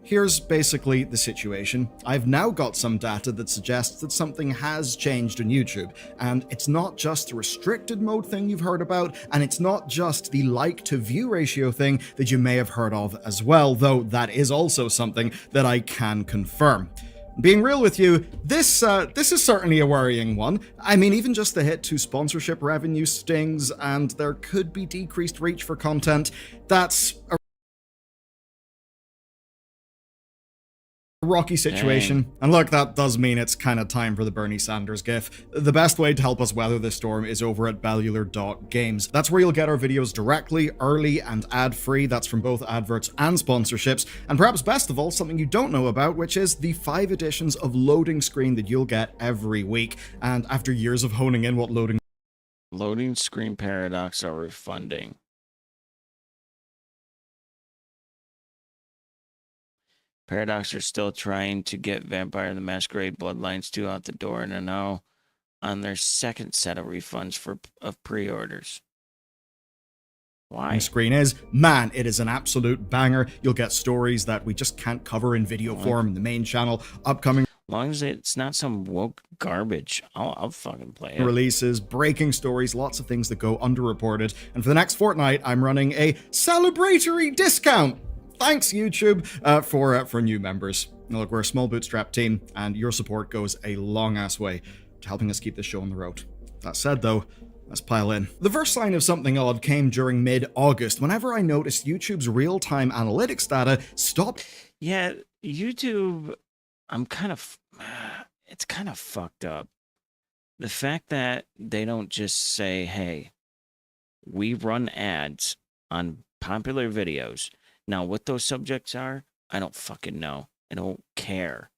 Here's basically the situation. I've now got some data that suggests that something has changed on YouTube, and it's not just the restricted mode thing you've heard about, and it's not just the like to view ratio thing that you may have heard of as well, though that is also something that I can confirm. Being real with you, this is certainly a worrying one. I mean, even just the hit to sponsorship revenue stings, and there could be decreased reach for content. That's a rocky situation. Dang. And look, that does mean it's kind of time for the Bernie Sanders gif. The best way to help us weather this storm is over at bellular.games. That's where you'll get our videos directly, early, and ad-free. That's from both adverts and sponsorships. And perhaps best of all, something you don't know about, which is the 5 editions of loading screen that you'll get every week. And after years of honing in what loading screen paradox are refunding. Paradox are still trying to get Vampire the Masquerade Bloodlines 2 out the door and are now on their second set of refunds of pre-orders. Why? Screen is, man, it is an absolute banger. You'll get stories that we just can't cover in video form in the main channel. Upcoming as long as it's not some woke garbage, I'll fucking play it. Releases, breaking stories, lots of things that go underreported. And for the next fortnight, I'm running a celebratory discount. Thanks, YouTube, for new members. Now, look, we're a small bootstrap team, and your support goes a long-ass way to helping us keep this show on the road. That said, though, let's pile in. The first sign of something odd came during mid-August, whenever I noticed YouTube's real-time analytics data stopped. Yeah, YouTube, it's kind of fucked up. The fact that they don't just say, hey, we run ads on popular videos. Now, what those subjects are, I don't fucking know. I don't care.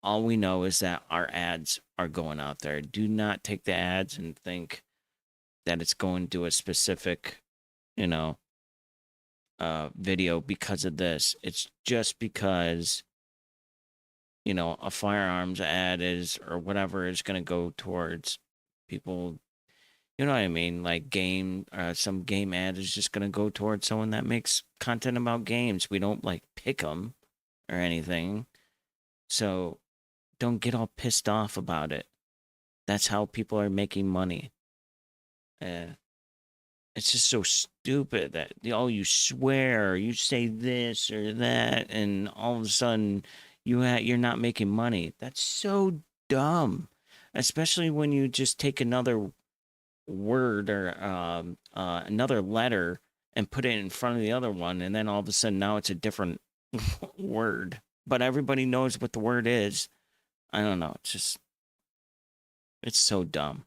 All we know is that our ads are going out there. Do not take the ads and think that it's going to a specific, video because of this. It's just because, a firearms ad is, or whatever is going to go towards people, You know what I mean? Like some game ad is just gonna go towards someone that makes content about games. We don't like pick them or anything, so don't get all pissed off about it. That's how people are making money. It's just so stupid that you swear, or you say this or that, and all of a sudden you're not making money. That's so dumb, especially when you just take another word or another letter and put it in front of the other one, and then all of a sudden now it's a different word, but everybody knows what the word is. I don't know. It's so dumb.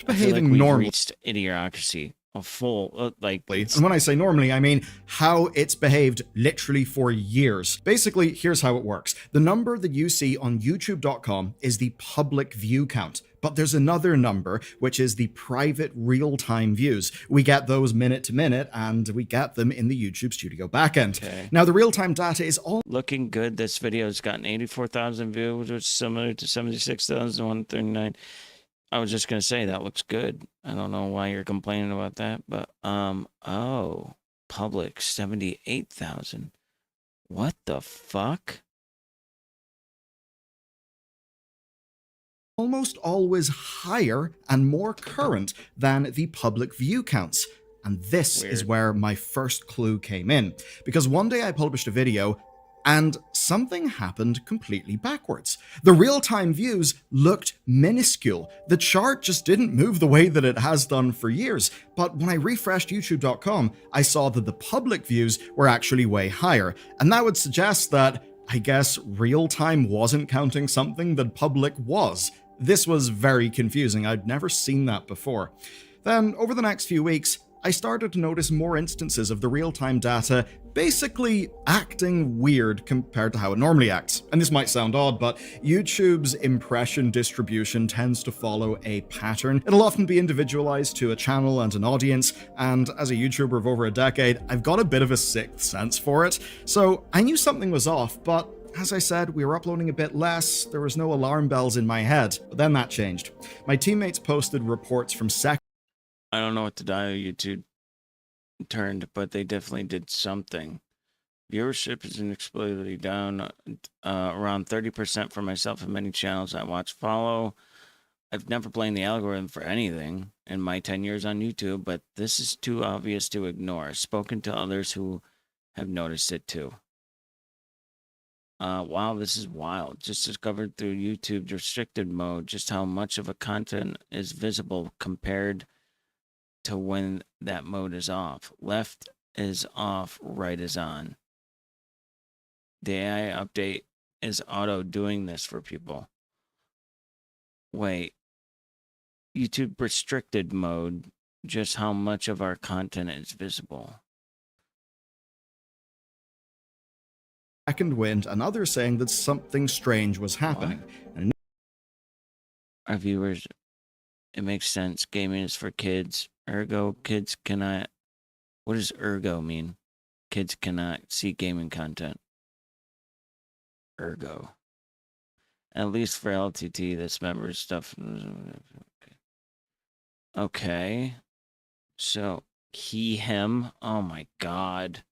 Behaving we've normally. reached idiocracy. A full And when I say normally, I mean how it's behaved literally for years. Basically, here's how it works. The number that you see on youtube.com is the public view count. But there's another number, which is the private real-time views. We get those minute to minute, and we get them in the YouTube Studio backend. Okay. Now, the real-time data is all looking good. This video has gotten 84,000 views, which is similar to 76,139. I was just gonna say that looks good. I don't know why you're complaining about that, but public 78,000. What the fuck? almost always higher and more current than the public view counts. And this is where my first clue came in, because one day I published a video and something happened completely backwards. The real-time views looked minuscule. The chart just didn't move the way that it has done for years. But when I refreshed youtube.com, I saw that the public views were actually way higher. And that would suggest that, I guess, real-time wasn't counting something that public was. This was very confusing. I'd never seen that before. Then, over the next few weeks, I started to notice more instances of the real-time data basically acting weird compared to how it normally acts. And this might sound odd, but YouTube's impression distribution tends to follow a pattern. It'll often be individualized to a channel and an audience, and as a YouTuber of over a decade, I've got a bit of a sixth sense for it. So I knew something was off, but as I said, we were uploading a bit less, there was no alarm bells in my head. But then that changed. My teammates posted reports from I don't know what the dial YouTube turned, but they definitely did something. Viewership is inexplicably down around 30% for myself and many channels I watch follow. I've never blamed the algorithm for anything in my 10 years on YouTube, but this is too obvious to ignore. I've spoken to others who have noticed it too. Wow, this is wild. Just discovered through YouTube's restricted mode just how much of a content is visible compared to when that mode is off. Left is off, right is on. The AI update is auto doing this for people. Wait, YouTube restricted mode, just how much of our content is visible. Second wind and others saying that something strange was happening. And our viewers, it makes sense. Gaming is for kids. Ergo, kids cannot. What does ergo mean? Kids cannot see gaming content. Ergo. At least for LTT, this member stuff. Okay. So, he, him. Oh my god.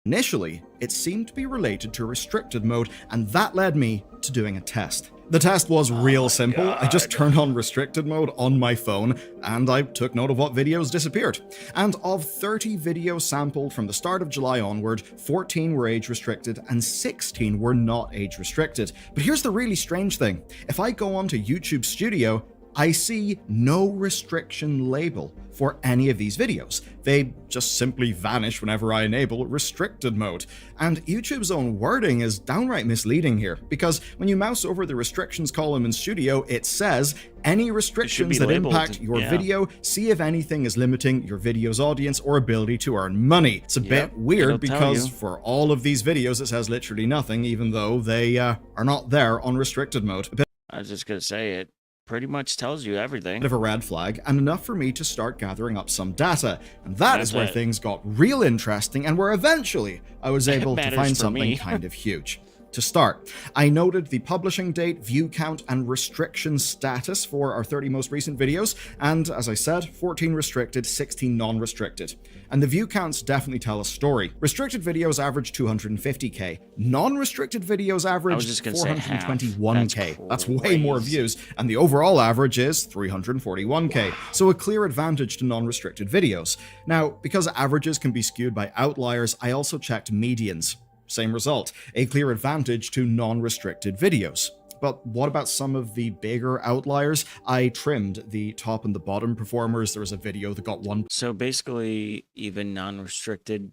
initially, it seemed to be related to restricted mode, and that led me to doing a test. The test was real simple. I just turned on restricted mode on my phone, and I took note of what videos disappeared. And of 30 videos sampled from the start of July onward, 14 were age restricted and 16 were not age restricted. But here's the really strange thing. If I go onto YouTube Studio, I see no restriction label for any of these videos. They just simply vanish whenever I enable restricted mode. And YouTube's own wording is downright misleading here, because when you mouse over the restrictions column in Studio, it says, any restrictions that impact your video, see if anything is limiting your video's audience or ability to earn money. It's a bit weird because for all of these videos it says literally nothing, even though they are not there on restricted mode. I was just gonna say it pretty much tells you everything. Bit of a red flag, and enough for me to start gathering up some data. And that is where things got real interesting, and where eventually I was able to find something kind of huge. To start, I noted the publishing date, view count, and restriction status for our 30 most recent videos, and as I said, 14 restricted, 16 non-restricted. And the view counts definitely tell a story. Restricted videos average 250k, non-restricted videos average 421k. That's way more views, and the overall average is 341k, so a clear advantage to non-restricted videos. Now, because averages can be skewed by outliers, I also checked medians. Same result, a clear advantage to non-restricted videos. But what about some of the bigger outliers? I trimmed the top and the bottom performers. There was a video that got one. So basically, even non-restricted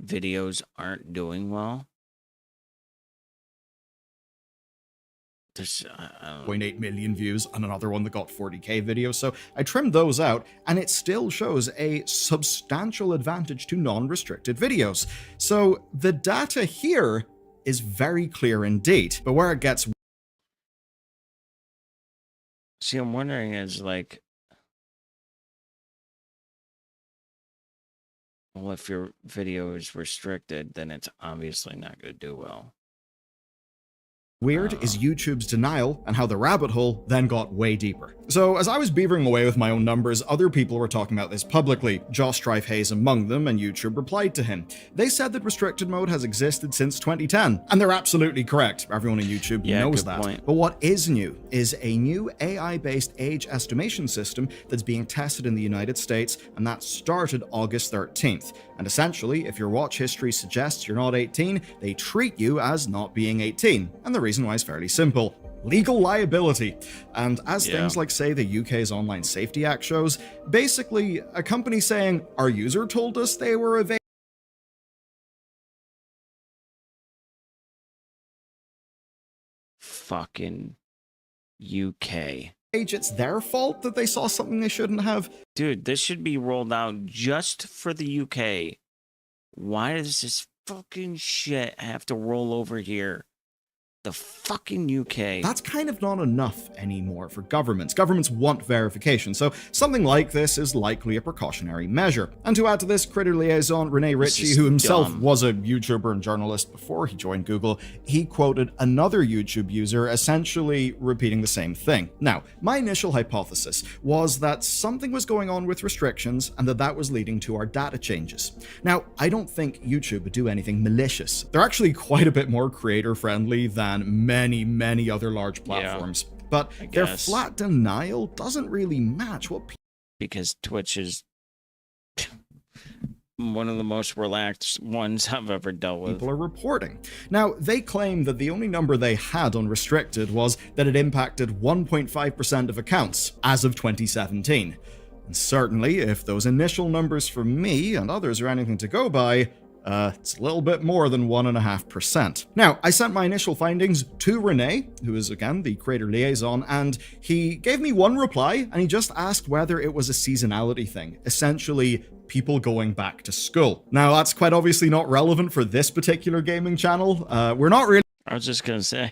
videos aren't doing well. There's 0.8 million views and another one that got 40k video, so I trimmed those out, and it still shows a substantial advantage to non-restricted videos. So the data here is very clear indeed, but where it gets... See, I'm wondering is like, well, if your video is restricted, then it's obviously not going to do well. Weird is YouTube's denial and how the rabbit hole then got way deeper. So as I was beavering away with my own numbers, other people were talking about this publicly, Josh Strife Hayes among them, and YouTube replied to him. They said that restricted mode has existed since 2010, and they're absolutely correct. Everyone on YouTube knows that. Point. But what is new is a new AI-based age estimation system that's being tested in the United States, and that started August 13th. And essentially, if your watch history suggests you're not 18, they treat you as not being 18. And the reason why is fairly simple. Legal liability. And as things like, say, the UK's Online Safety Act shows, basically a company saying, our user told us they were of age. Fucking UK. It's their fault that they saw something they shouldn't have. Dude, this should be rolled out just for the UK. Why does this fucking shit have to roll over here? The fucking UK. That's kind of not enough anymore for governments. Governments want verification, so something like this is likely a precautionary measure. And to add to this, creator liaison Rene Ritchie, who himself was a YouTuber and journalist before he joined Google, he quoted another YouTube user essentially repeating the same thing. Now, my initial hypothesis was that something was going on with restrictions and that was leading to our data changes. Now, I don't think YouTube would do anything malicious. They're actually quite a bit more creator-friendly than many other large platforms, but their flat denial doesn't really match what because Twitch is one of the most relaxed ones I've ever dealt with. People are reporting. Now, they claim that the only number they had on restricted was that it impacted 1.5% of accounts as of 2017. And certainly, if those initial numbers from me and others are anything to go by, it's a little bit more than 1.5%. Now, I sent my initial findings to Rene, who is again the creator liaison, and he gave me one reply, and he just asked whether it was a seasonality thing, essentially people going back to school. Now, that's quite obviously not relevant for this particular gaming channel. We're not really... I was just gonna say,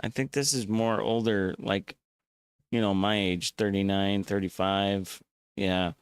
I think this is more older, like, you know, my age, 39, 35, yeah.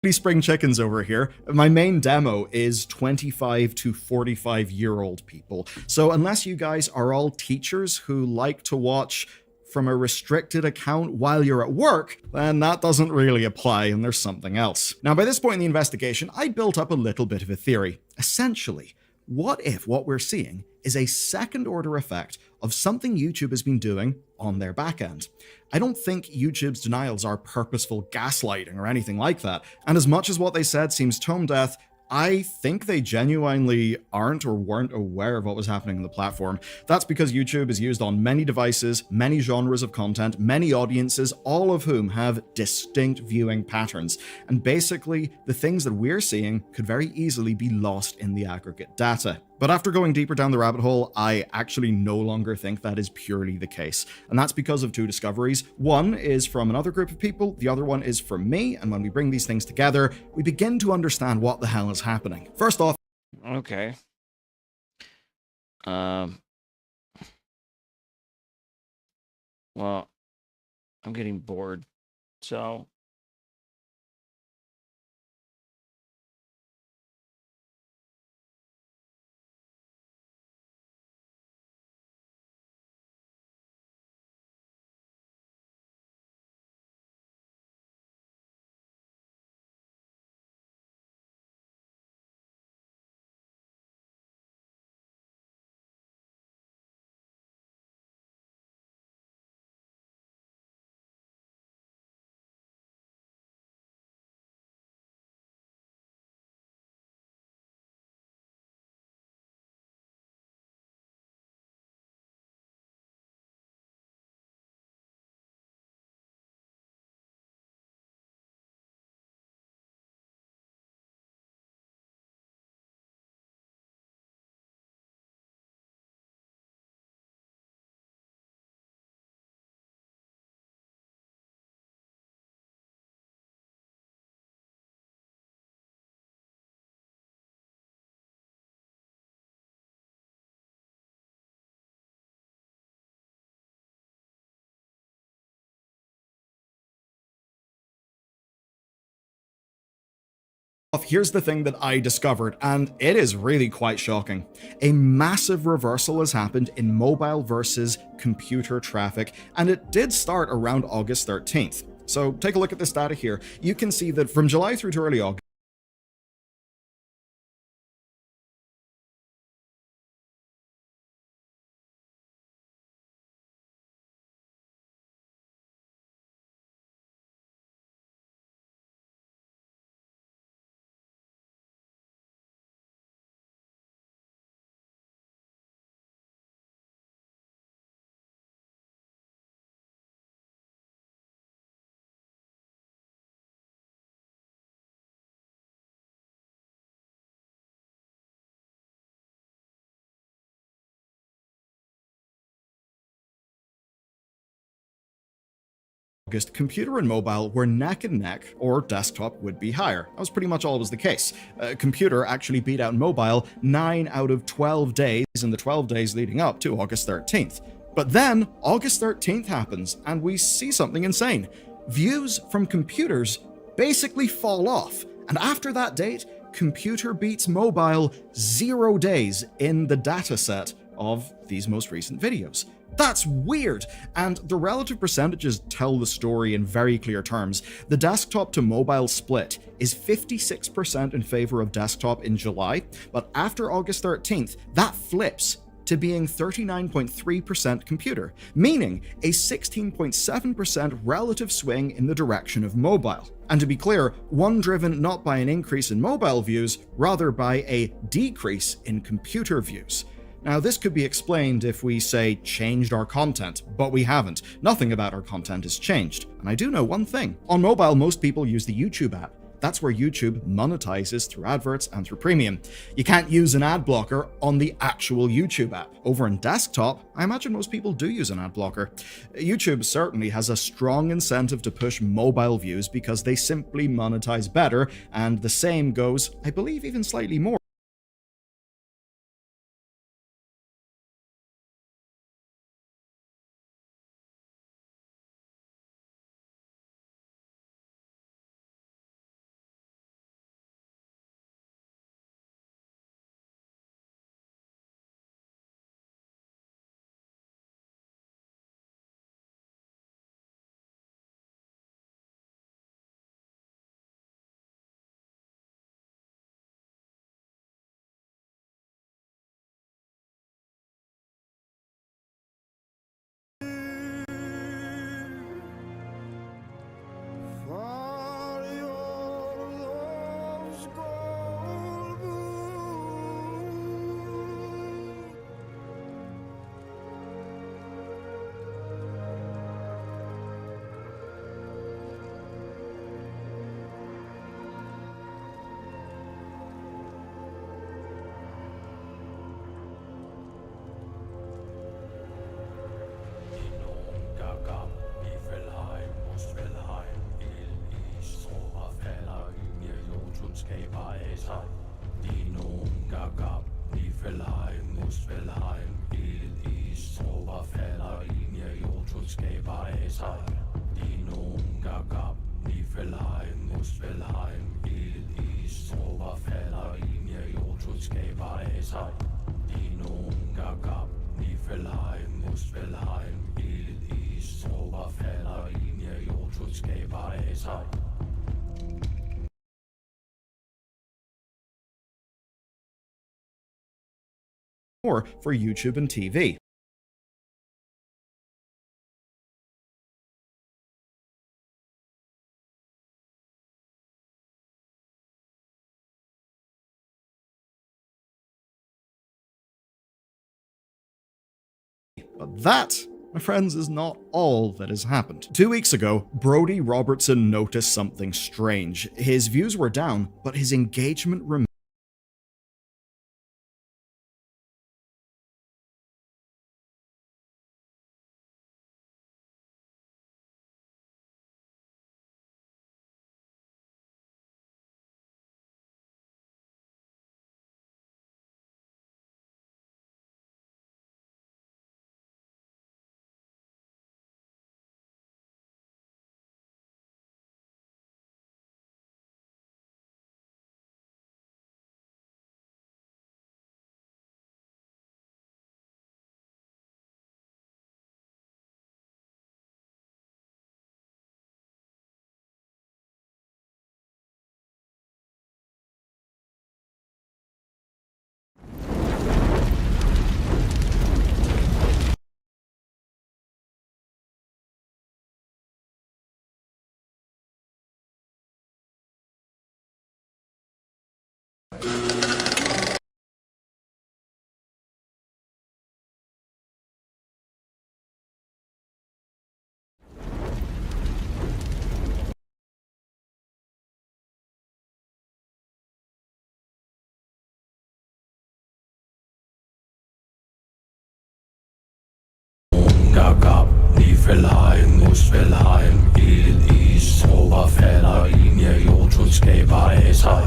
Spring chickens over here. My main demo is 25 to 45-year-old people. So unless you guys are all teachers who like to watch from a restricted account while you're at work, then that doesn't really apply and there's something else. Now, by this point in the investigation, I built up a little bit of a theory. Essentially, what if what we're seeing is a second-order effect of something YouTube has been doing on their backend? I don't think YouTube's denials are purposeful gaslighting or anything like that, and as much as what they said seems tone deaf, I think they genuinely aren't or weren't aware of what was happening in the platform. That's because YouTube is used on many devices, many genres of content, many audiences, all of whom have distinct viewing patterns. And basically, the things that we're seeing could very easily be lost in the aggregate data. But after going deeper down the rabbit hole, I actually no longer think that is purely the case. And that's because of two discoveries. One is from another group of people, the other one is from me, and when we bring these things together, we begin to understand what the hell is happening. First off... Okay. Well, I'm getting bored, so... Here's the thing that I discovered, and it is really quite shocking. A massive reversal has happened in mobile versus computer traffic, and it did start around August 13th. So take a look at this data here. You can see that from July through to early August, computer and mobile were neck and neck, or desktop would be higher. That was pretty much always the case. Computer actually beat out mobile 9 out of 12 days in the 12 days leading up to August 13th. But then August 13th happens, and we see something insane. Views from computers basically fall off, and after that date, computer beats mobile 0 days in the dataset of these most recent videos. That's weird, and the relative percentages tell the story in very clear terms. The desktop to mobile split is 56% in favor of desktop in July, but after August 13th, that flips to being 39.3% computer, meaning a 16.7% relative swing in the direction of mobile. And to be clear, one driven not by an increase in mobile views, rather by a decrease in computer views. Now, this could be explained if we, say, changed our content, but we haven't. Nothing about our content has changed. And I do know one thing. On mobile, most people use the YouTube app. That's where YouTube monetizes through adverts and through premium. You can't use an ad blocker on the actual YouTube app. Over in desktop, I imagine most people do use an ad blocker. YouTube certainly has a strong incentive to push mobile views because they simply monetize better, and the same goes, I believe, even slightly more for YouTube and TV. But that, my friends, is not all that has happened. 2 weeks ago, Brody Robertson noticed something strange. His views were down, but his engagement remained. ni felhajen, muss felhajen, Elend ist Oberfäller, Linie, Jotschutskaper, Esser,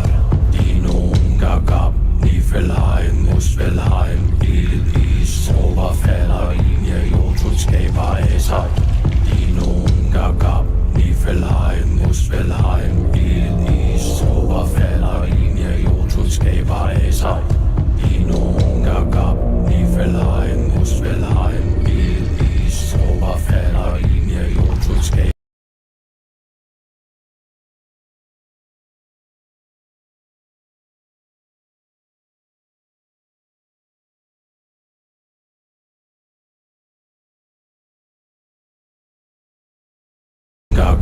Dino, Gagab, ni felhajen, muss felhajen, Elend ist Oberfäller, Linie, Jotschutskaper, Esser, Dino, Gagab, ni felhajen, muss felhajen, Elend ist Oberfäller, Linie, Jotschutskaper, Esser, Dino, Gagab, ni felhajen, muss felhajen, Elend ist Oberfäller, Linie, Jotschutskaper.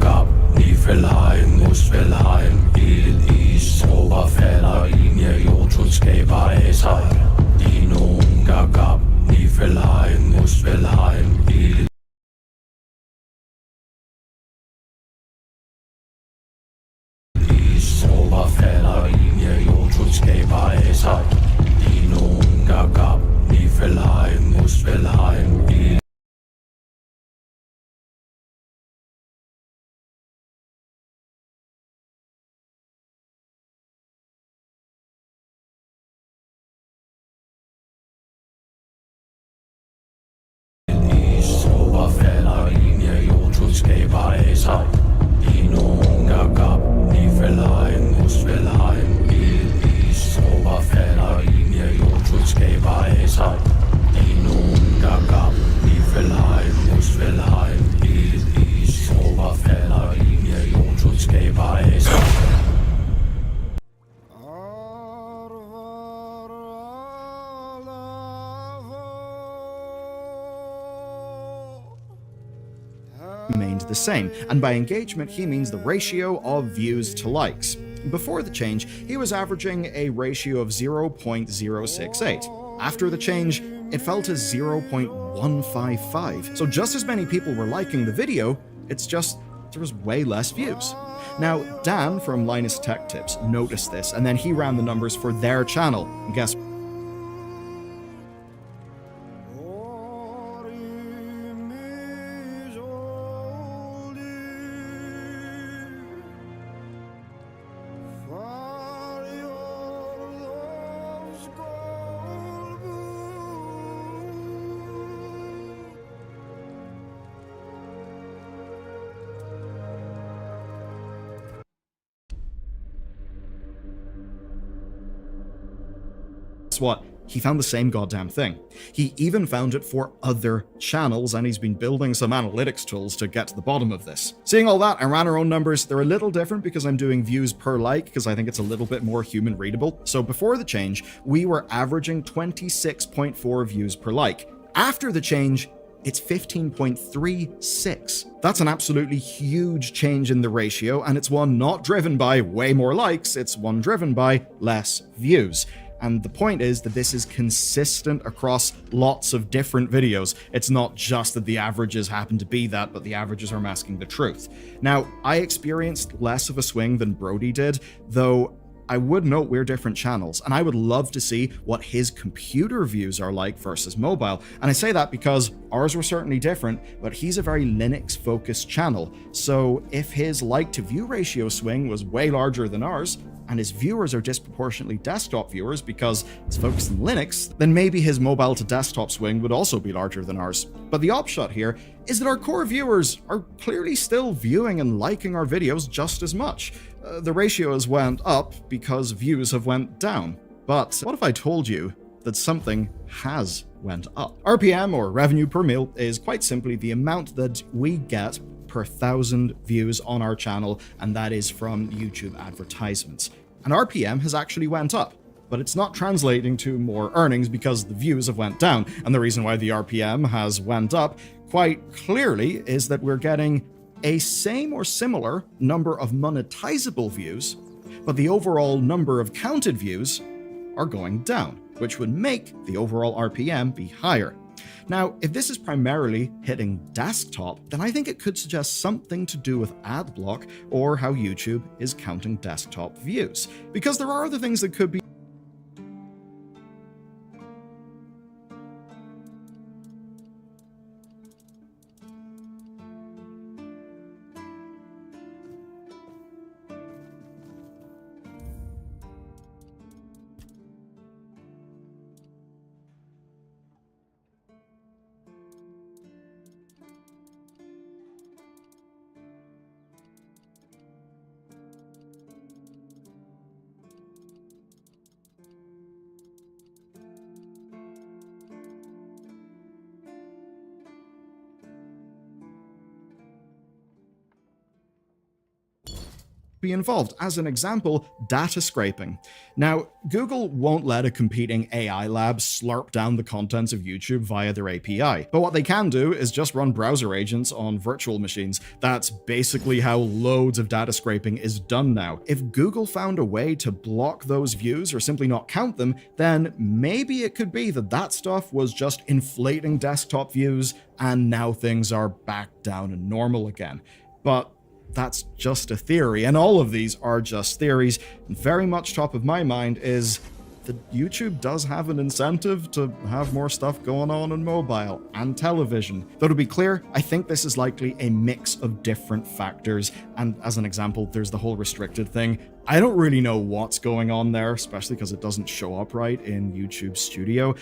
Gab, nie verleihen, muss verleihen, Elend ist Oberfäller, Linie, Jotschutskaper, Esser, Dino, Gab, nie verleihen, muss verleihen, Elend ist Oberfäller, Linie, Jotschutskaper, Esser, Dino, Gab, nie verleihen, muss verleihen, Elend Oberfäller, Linie, Jotschutskaper, Esser, Dino, Gab, nie verleihen, muss verleihen, Elend ist Oberfäller, Linie, Jotschutskaper, Esser, Dino, Gab, nie verleihen, muss verleihen, Elend ist Oberfäller, Linie, Jotschutskaper, Esser. Remained the same, and by engagement he means the ratio of views to likes. Before the change, he was averaging a ratio of 0.068. After the change, it fell to 0.155. So just as many people were liking the video, it's just there was way less views. Now, Dan from Linus Tech Tips noticed this, and then he ran the numbers for their channel. And guess what? He found the same goddamn thing. He even found it for other channels, and he's been building some analytics tools to get to the bottom of this. Seeing all that, I ran our own numbers. They're a little different because I'm doing views per like, because I think it's a little bit more human readable. So before the change, we were averaging 26.4 views per like. After the change, it's 15.36. That's an absolutely huge change in the ratio, and it's one not driven by way more likes, it's one driven by less views. And the point is that this is consistent across lots of different videos. It's not just that the averages happen to be that, but the averages are masking the truth. Now, I experienced less of a swing than Brody did, though I would note we're different channels, and I would love to see what his computer views are like versus mobile. And I say that because ours were certainly different, but he's a very Linux-focused channel. So if his like-to-view ratio swing was way larger than ours, and his viewers are disproportionately desktop viewers because it's focused on Linux, then maybe his mobile to desktop swing would also be larger than ours. But the upshot here is that our core viewers are clearly still viewing and liking our videos just as much. The ratio has went up because views have went down. But what if I told you that something has went up? RPM, or revenue per mille, is quite simply the amount that we get per 1,000 views on our channel, and that is from YouTube advertisements. And RPM has actually went up, but it's not translating to more earnings because the views have went down. And the reason why the RPM has went up quite clearly is that we're getting a same or similar number of monetizable views, but the overall number of counted views are going down, which would make the overall RPM be higher. Now, if this is primarily hitting desktop, then I think it could suggest something to do with ad block or how YouTube is counting desktop views, because there are other things that could be be involved. As an example, data scraping. Now, Google won't let a competing AI lab slurp down the contents of YouTube via their API, but what they can do is just run browser agents on virtual machines. That's basically how loads of data scraping is done now. If Google found a way to block those views or simply not count them, then maybe it could be that that stuff was just inflating desktop views and now things are back down to normal again. But that's just a theory, and all of these are just theories. And very much top of my mind is that YouTube does have an incentive to have more stuff going on mobile and television. Though to be clear, I think this is likely a mix of different factors, and as an example, there's the whole restricted thing. I don't really know what's going on there, especially because it doesn't show up right in YouTube Studio.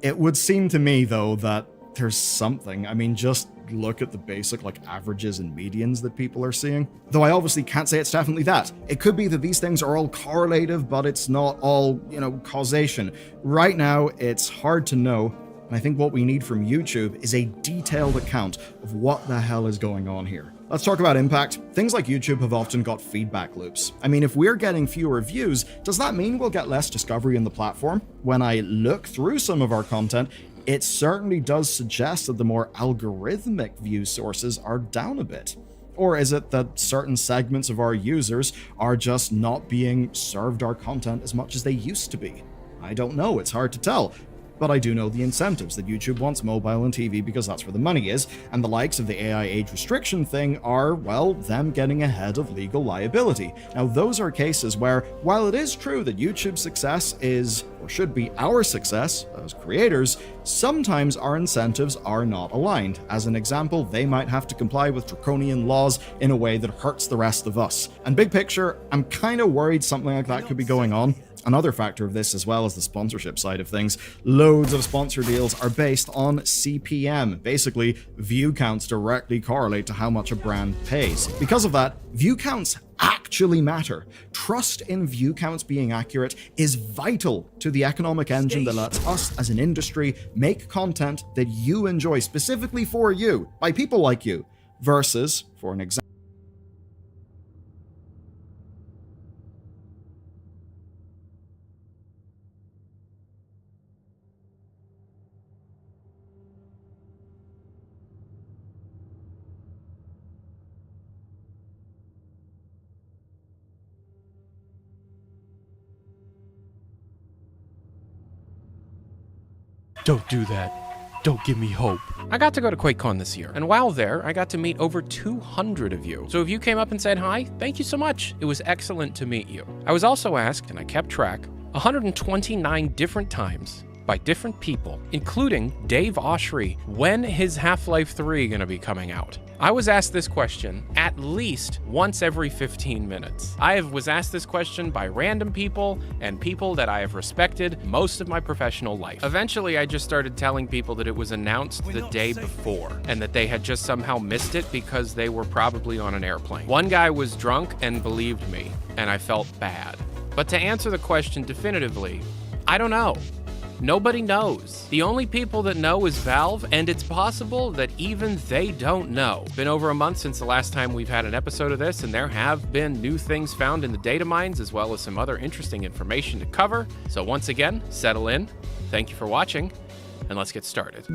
It would seem to me, though, that there's something. I mean, just look at the basic averages and medians that people are seeing. Though I obviously can't say it's definitely that. It could be that these things are all correlative, but it's not all, causation. Right now, it's hard to know. And I think what we need from YouTube is a detailed account of what the hell is going on here. Let's talk about impact. Things like YouTube have often got feedback loops. I mean, if we're getting fewer views, does that mean we'll get less discovery in the platform? When I look through some of our content, it certainly does suggest that the more algorithmic view sources are down a bit. Or is it that certain segments of our users are just not being served our content as much as they used to be? I don't know, it's hard to tell. But I do know the incentives that YouTube wants mobile and TV because that's where the money is, and the likes of the AI age restriction thing are, well, them getting ahead of legal liability. Now, those are cases where, while it is true that YouTube's success is, or should be, our success as creators, sometimes our incentives are not aligned. As an example, they might have to comply with draconian laws in a way that hurts the rest of us. And big picture, I'm kind of worried something like that could be going on. Another factor of this, as well as the sponsorship side of things, loads of sponsor deals are based on CPM. Basically, view counts directly correlate to how much a brand pays. Because of that, view counts actually matter. Trust in view counts being accurate is vital to the economic engine that lets us as an industry make content that you enjoy specifically for you, by people like you, versus, for an example, Don't do that. Don't give me hope. I got to go to QuakeCon this year, and while there, I got to meet over 200 of you. So if you came up and said hi, thank you so much. It was excellent to meet you. I was also asked, and I kept track, 129 different times by different people, including Dave Oshry, when is Half-Life 3 gonna be coming out? I was asked this question at least once every 15 minutes. I was asked this question by random people and people that I have respected most of my professional life. Eventually, I just started telling people that it was announced the day before and that they had just somehow missed it because they were probably on an airplane. One guy was drunk and believed me, and I felt bad. But to answer the question definitively, I don't know. Nobody knows. The only people that know is Valve, and it's possible that even they don't know. It's been over a month since the last time we've had an episode of this, and there have been new things found in the data mines, as well as some other interesting information to cover. So once again, settle in. Thank you for watching, and let's get started.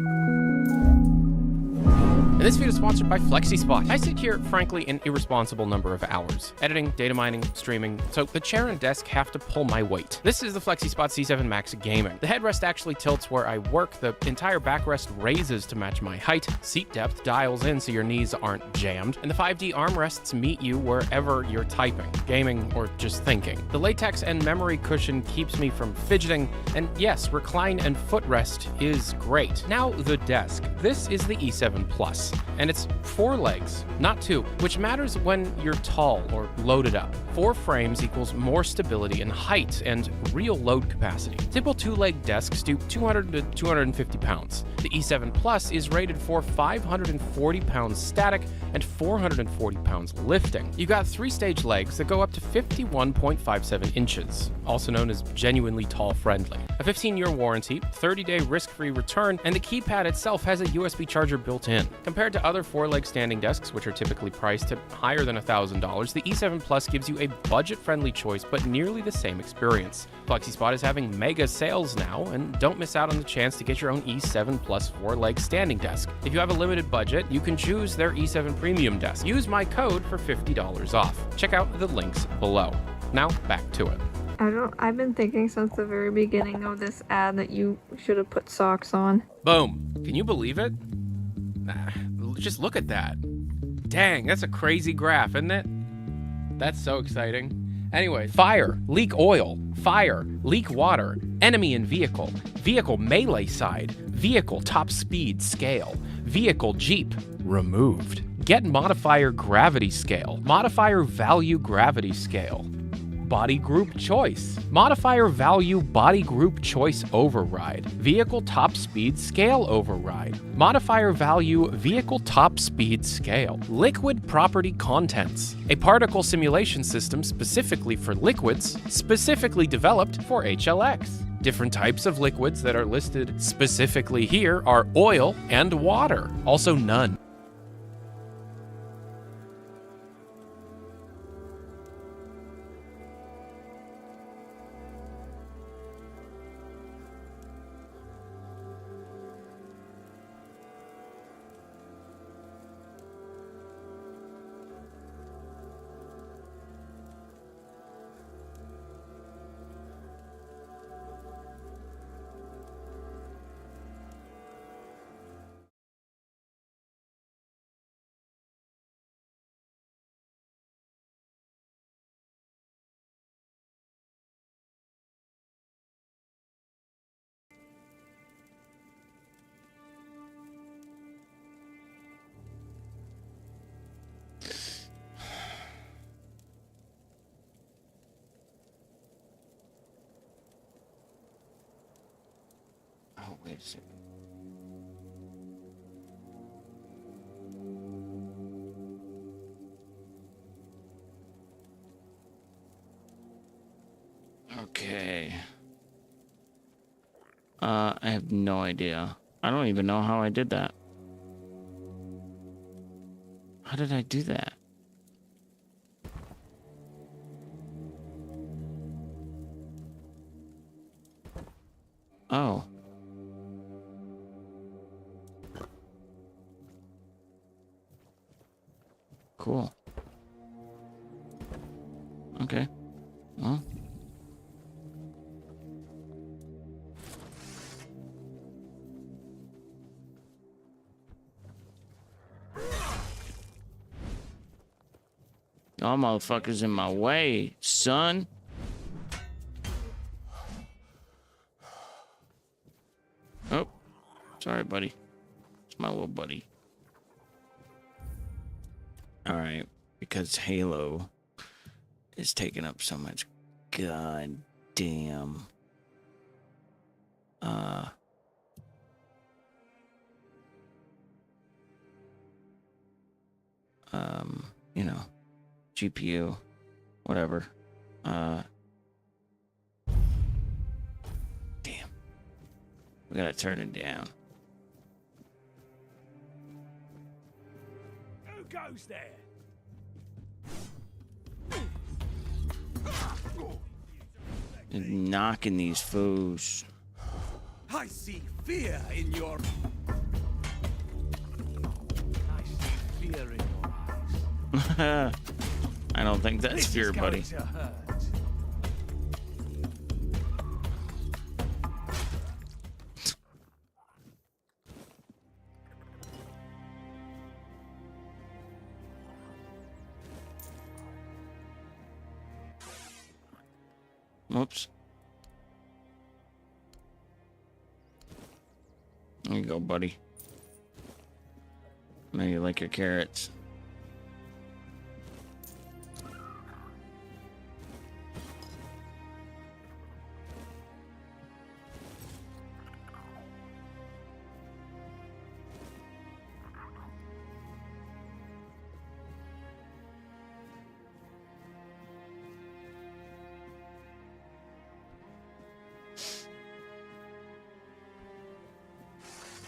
And this video is sponsored by FlexiSpot. I sit here, frankly, an irresponsible number of hours, editing, data mining, streaming, so the chair and desk have to pull my weight. This is the FlexiSpot C7 Max Gaming. The headrest actually tilts where I work, the entire backrest raises to match my height, seat depth dials in so your knees aren't jammed, and the 5D armrests meet you wherever you're typing, gaming, or just thinking. The latex and memory cushion keeps me from fidgeting, and yes, recline and footrest is great. Now the desk. This is the E7 Plus. And it's 4 legs, not 2, which matters when you're tall or loaded up. 4 frames equals more stability in height and real load capacity. Typical 2-leg desks do 200 to 250 pounds. The E7 Plus is rated for 540 pounds static and 440 pounds lifting. You've got 3-stage legs that go up to 51.57 inches, also known as genuinely tall friendly. A 15-year warranty, 30-day risk-free return, and the keypad itself has a USB charger built in. Compared Compared to other 4-leg standing desks, which are typically priced at higher than $1,000, the E7 Plus gives you a budget-friendly choice but nearly the same experience. FlexiSpot is having mega sales now, and don't miss out on the chance to get your own E7 Plus 4-leg standing desk. If you have a limited budget, you can choose their E7 Premium desk. Use my code for $50 off. Check out the links below. Now, back to it. I've been thinking since the very beginning of this ad that you should have put socks on. Boom. Can you believe it? Just look at that. Dang, that's a crazy graph, isn't it? That's so exciting. Anyway, fire, leak oil, fire, leak water, enemy in vehicle, vehicle melee side, vehicle top speed scale, vehicle Jeep removed. Get modifier gravity scale, modifier value gravity scale. Body group choice. Modifier value body group choice override. Vehicle top speed scale override. Modifier value vehicle top speed scale. Liquid property contents. A particle simulation system specifically for liquids, specifically developed for HLX. Different types of liquids that are listed specifically here are oil and water. Also none. Oh, wait a second. Okay. I have no idea. I don't even know how I did that. How did I do that? Oh. Cool. Okay. Well. Y'all motherfuckers in my way, son. Oh, sorry, buddy. It's my little buddy. All right, because Halo is taking up so much goddamn you know, GPU, whatever. Damn. We gotta turn it down. Who goes there? Knocking these fools. I see fear in your... I see fear in your eyes. I don't think that's fear, buddy. Whoops. There you go, buddy. Now you like your carrots.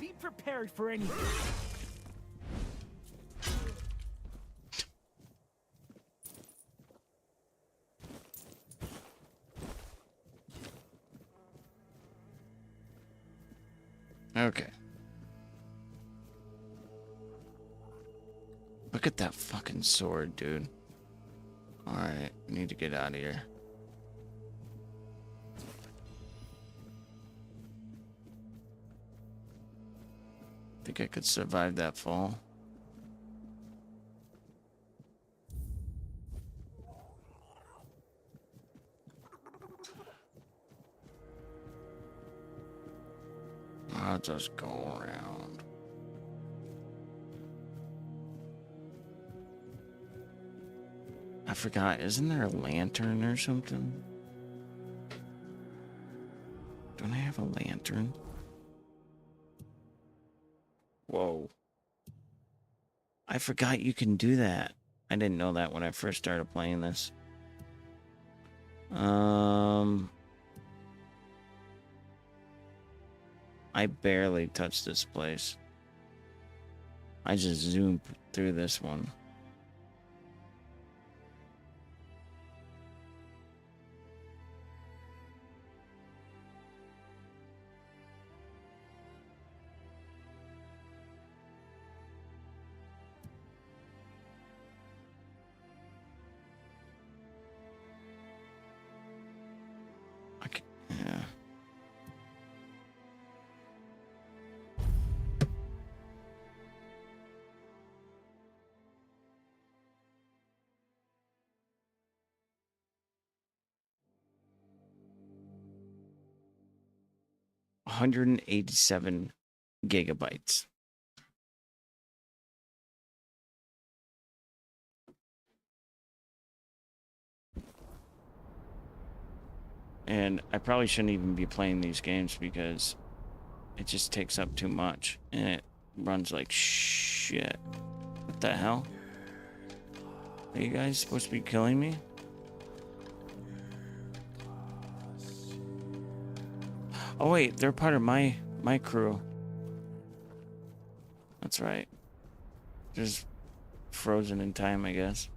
Be prepared for anything. Okay. Look at that fucking sword, dude. Alright, we need to get out of here. Think I could survive that fall? I'll just go around. I forgot, isn't there a lantern or something? Don't I have a lantern? Whoa. I forgot you can do that. I didn't know that when I first started playing this. I barely touched this place. I just zoomed through this one. Yeah. $187 gigabytes. And I probably shouldn't even be playing these games because it just takes up too much and it runs like shit. What the hell? Are you guys supposed to be killing me? Oh wait, they're part of my crew. That's right. Just frozen in time, I guess.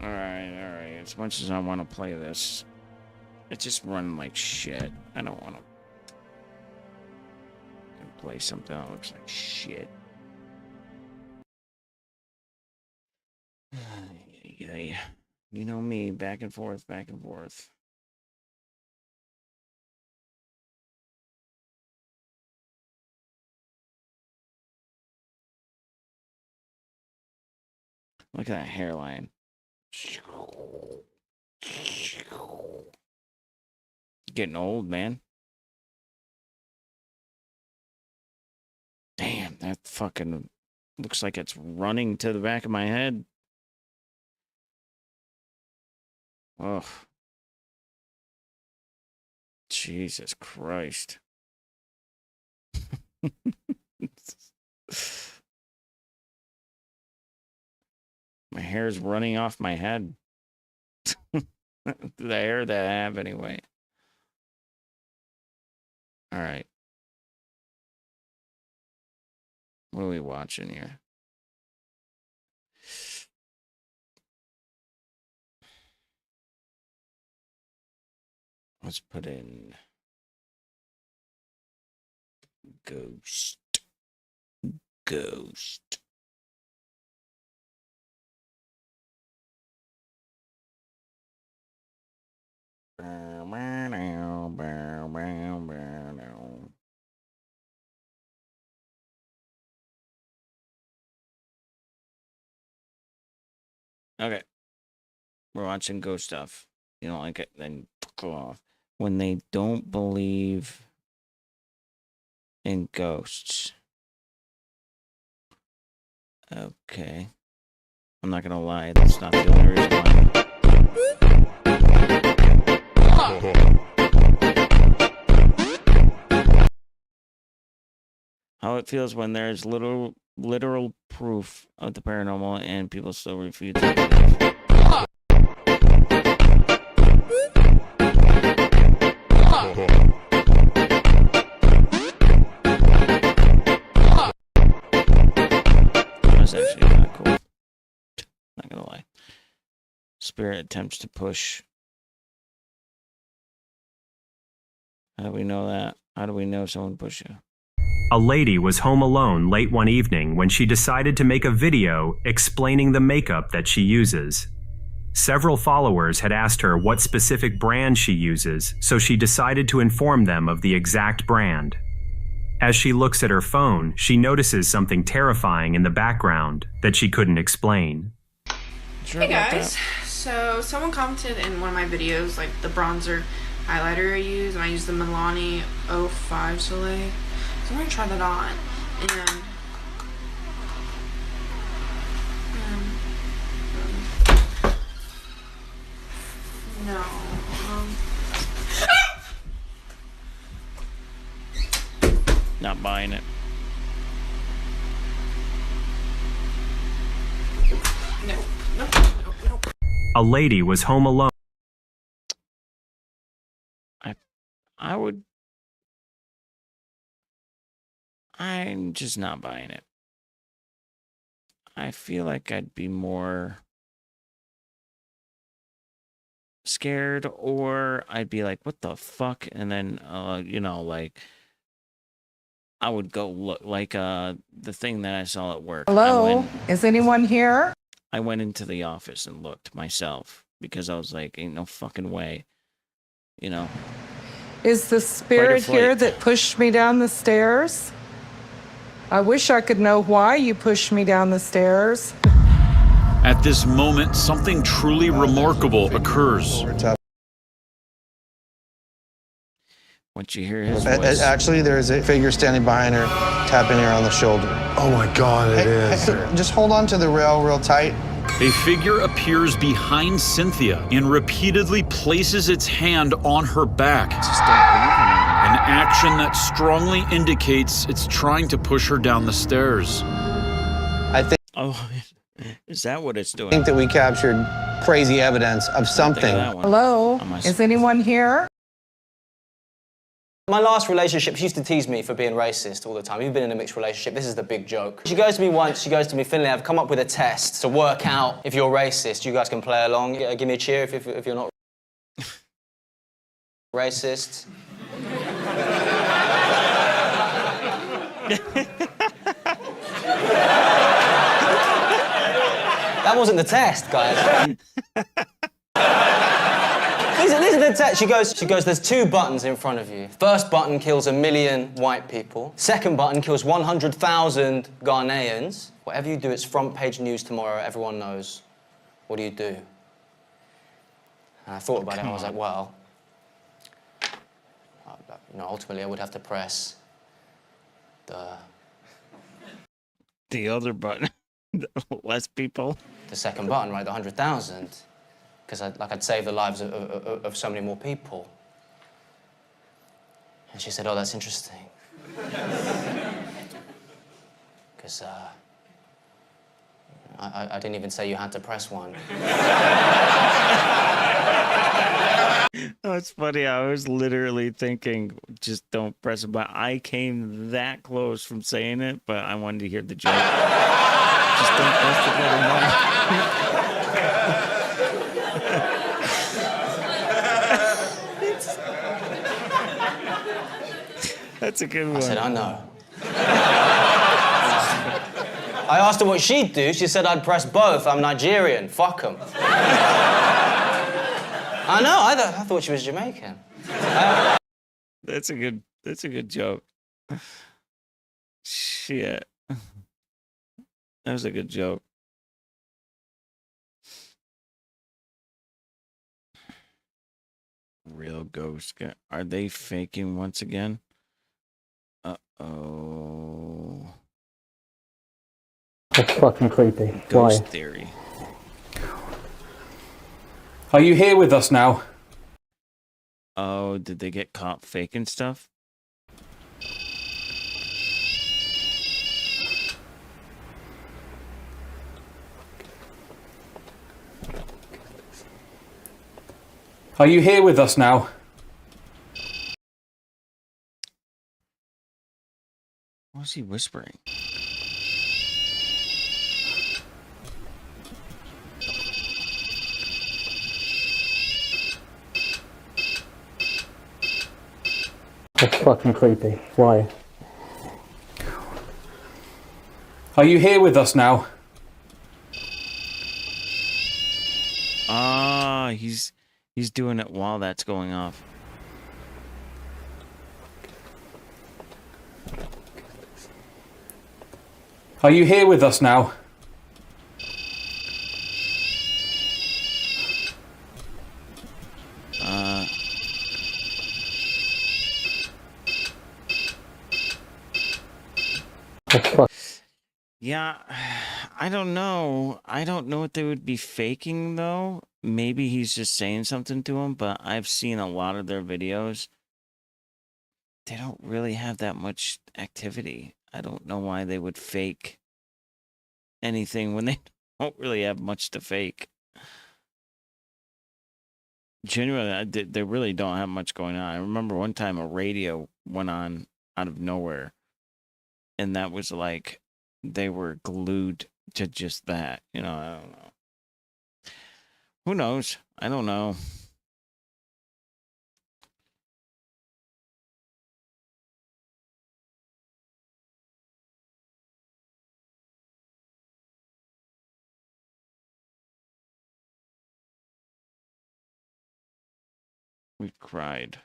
Alright. As much as I want to play this, it's just running like shit. I don't want to play something that looks like shit. You know me, back and forth, back and forth. Look at that hairline. Getting old, man. Damn, that fucking looks like it's running to the back of my head. Oh. Jesus Christ. My hair's running off my head. The hair that I have anyway. All right. What are we watching here? Let's put in Ghost. Okay. We're watching ghost stuff. You don't like it, then go off. When they don't believe in ghosts. Okay. I'm not gonna lie, that's not the only reason why. How it feels when there's literal proof of the paranormal and people still refuse to believe. That's actually kind of cool. Not gonna lie. spirit attempts to push. How do we know that? How do we know someone pushed you? A lady was home alone late one evening when she decided to make a video explaining the makeup that she uses. Several followers had asked her what specific brand she uses, so she decided to inform them of the exact brand. As she looks at her phone, she notices something terrifying in the background that she couldn't explain. Hey guys, so someone commented in one of my videos, like the bronzer highlighter I use, and I use the Milani 05 Soleil. So I'm gonna try that on, and no. Not buying it. No. A lady was home alone. I'm just not buying it. I feel like I'd be more scared, or I'd be like, what the fuck? And then, like, I would go look, like, the thing that I saw at work. Hello? Is anyone here? I went into the office and looked myself because I was like, ain't no fucking way, Is the spirit Fight or here flight. that pushed me down the stairs? I wish I could know why you pushed me down the stairs. At this moment, something truly remarkable occurs. Once you hear his voice. Actually, there is a figure standing behind her, tapping her on the shoulder. Oh my God, it is. Just hold on to the rail real tight. A figure appears behind Cynthia and repeatedly places its hand on her back. An action that strongly indicates it's trying to push her down the stairs. I think. Oh, is that what it's doing? I think that we captured crazy evidence of something. Hello? Is anyone here? My last relationship, she used to tease me for being racist all the time. You've been in a mixed relationship, this is the big joke. She goes to me once, Finley, I've come up with a test to work out if you're racist. You guys can play along. Give me a cheer if you're not racist. That wasn't the test, guys. Listen to the test. She goes, there's two buttons in front of you. First button kills 1 million white people. Second button kills 100,000 Ghanaians. Whatever you do, it's front page news tomorrow. Everyone knows. What do you do? And I thought about it. I was like, well, ultimately I would have to press the other button. Less people. The second button, right? The 100,000. Because I'd save the lives of so many more people. And she said, oh, that's interesting. Because I didn't even say you had to press one. Oh, it's funny. I was literally thinking, just don't press a button. I came that close from saying it, but I wanted to hear the joke. Just don't press the button. That's a good one. I said, I know. I asked her what she'd do. She said I'd press both. I'm Nigerian. Fuck 'em. I know. I thought she was Jamaican. That's a good joke. Shit. That was a good joke. Real ghost guy. Are they faking once again? Uh-oh. That's fucking creepy. Ghost Why? theory. Are you here with us now? Oh, did they get caught faking stuff? Are you here with us now? What was he whispering? That's fucking creepy. Why? Are you here with us now? Ah, he's doing it while that's going off. Are you here with us now? Yeah, I don't know. I don't know what they would be faking, though. Maybe he's just saying something to him, but I've seen a lot of their videos. They don't really have that much activity. I don't know why they would fake anything when they don't really have much to fake. Genuinely, they really don't have much going on. I remember one time a radio went on out of nowhere, and that was like they were glued to just that. You know, I don't know. Who knows? I don't know. We cried.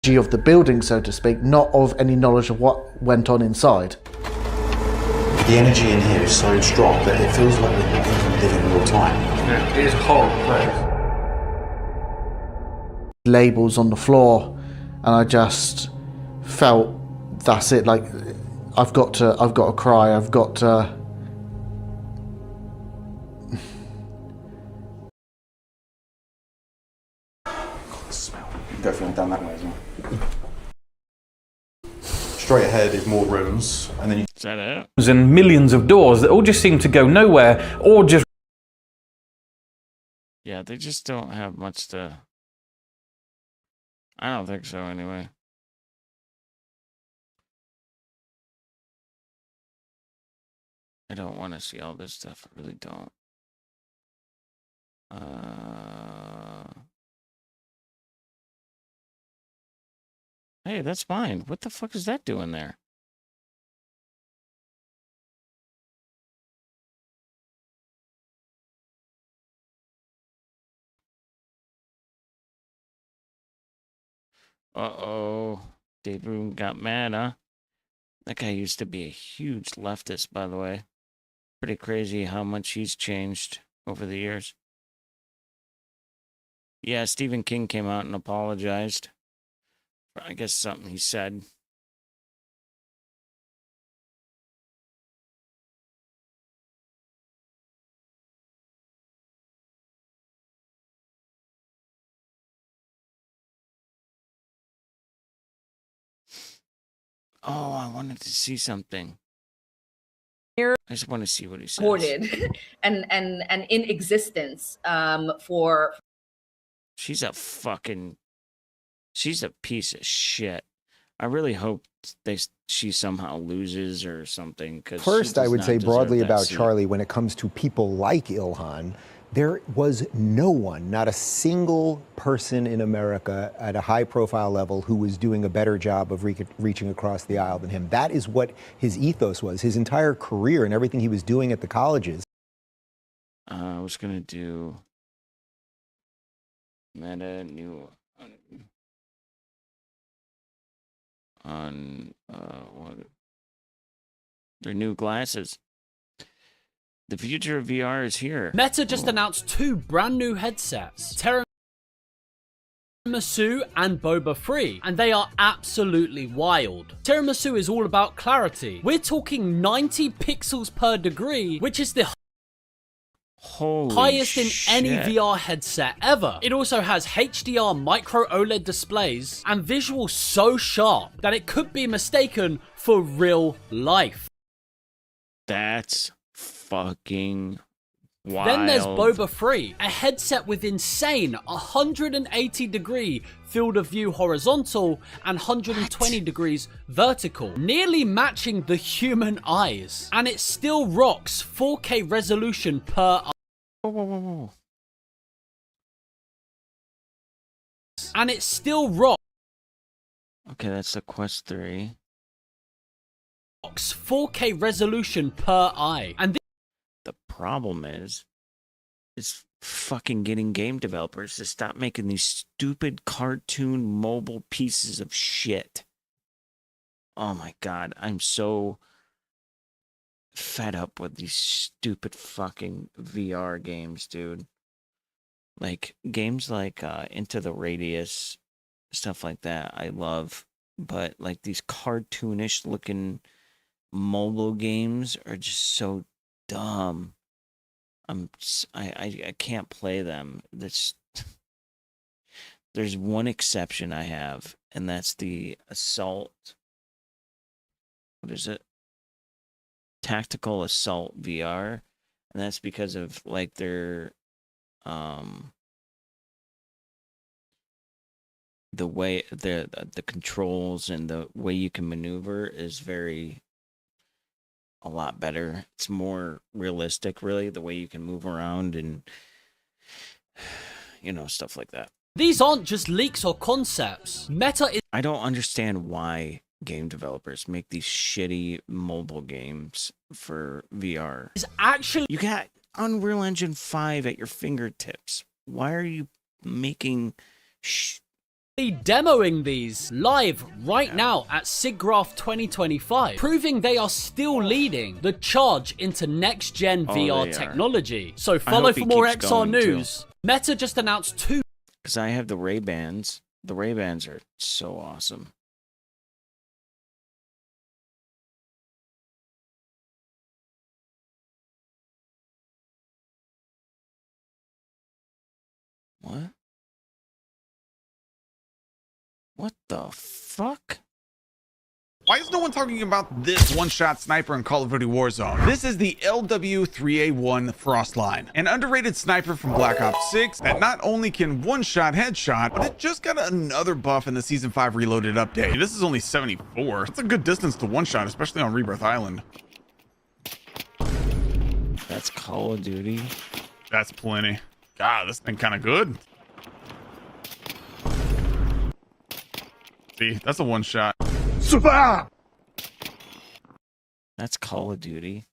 Of the building, so to speak, not of any knowledge of what went on inside. The energy in here is so strong that it feels like we're not even living real time. Yeah, it is a horrible place. Labels on the floor, and I just felt that's it. Like I've got to cry. I've got to. Definitely done that way as well. Straight ahead is more rooms, and then you. Is that it? And millions of doors that all just seem to go nowhere, or just. Yeah, they just don't have much to. I don't think so, anyway. I don't want to see all this stuff. I really don't. Hey, that's fine. What the fuck is that doing there? Uh-oh. Dave Room got mad, huh? That guy used to be a huge leftist, by the way. Pretty crazy how much he's changed over the years. Yeah, Stephen King came out and apologized. I guess something he said. Oh, I wanted to see something. I just want to see what he says. Supported and in existence for. She's a piece of shit. I really hope she somehow loses or something. First, I would say broadly about Charlie, when it comes to people like Ilhan, there was no one, not a single person in America at a high-profile level who was doing a better job of reaching across the aisle than him. That is what his ethos was. His entire career and everything he was doing at the colleges. I was going to do Meta new on what? Their new glasses. The future of VR is here. Meta just announced 2 brand new headsets, Tiramisu and Boba Free, and they are absolutely wild. Tiramisu is all about clarity. We're talking 90 pixels per degree, which is the highest in any VR headset ever. It also has HDR micro OLED displays and visuals so sharp that it could be mistaken for real life. That's fucking Then there's Wild. Boba 3, a headset with insane 180 degree field of view horizontal and 120 degrees vertical, nearly matching the human eyes. And it still rocks 4K resolution per eye. Whoa. And it still rocks Okay, that's the Quest 3. 4K resolution per eye. And The problem is fucking getting game developers to stop making these stupid cartoon mobile pieces of shit. Oh my god, I'm so fed up with these stupid fucking VR games, dude. Like games like Into the Radius, stuff like that, I love, but like these cartoonish looking mobile games are just so dumb. I can't play them. There's one exception I have, and that's the Assault. What is it? Tactical Assault VR, and that's because of like their the way the controls and the way you can maneuver is a lot better. It's more realistic, really, the way you can move around and, you know, stuff like that. these aren't just leaks or concepts. Meta is I don't understand why game developers make these shitty mobile games for VR. Actually, you got Unreal Engine 5 at your fingertips. Why are you making demoing these live right now at SIGGRAPH 2025, proving they are still leading the charge into next-gen Oh, VR they are. technology. So I follow hope for he more keeps XR going, too. news. Meta just announced 2 Because I have the Ray-Bans. The Ray-Bans are so awesome. What? What the fuck? Why is no one talking about this one-shot sniper in Call of Duty Warzone? This is the LW3A1 Frostline, an underrated sniper from Black Ops 6 that not only can one-shot headshot, but it just got another buff in the Season 5 Reloaded update. This is only 74. That's a good distance to one-shot, especially on Rebirth Island. That's Call of Duty. That's plenty. God, this thing kind of good. See, that's a one-shot. Survive! That's Call of Duty.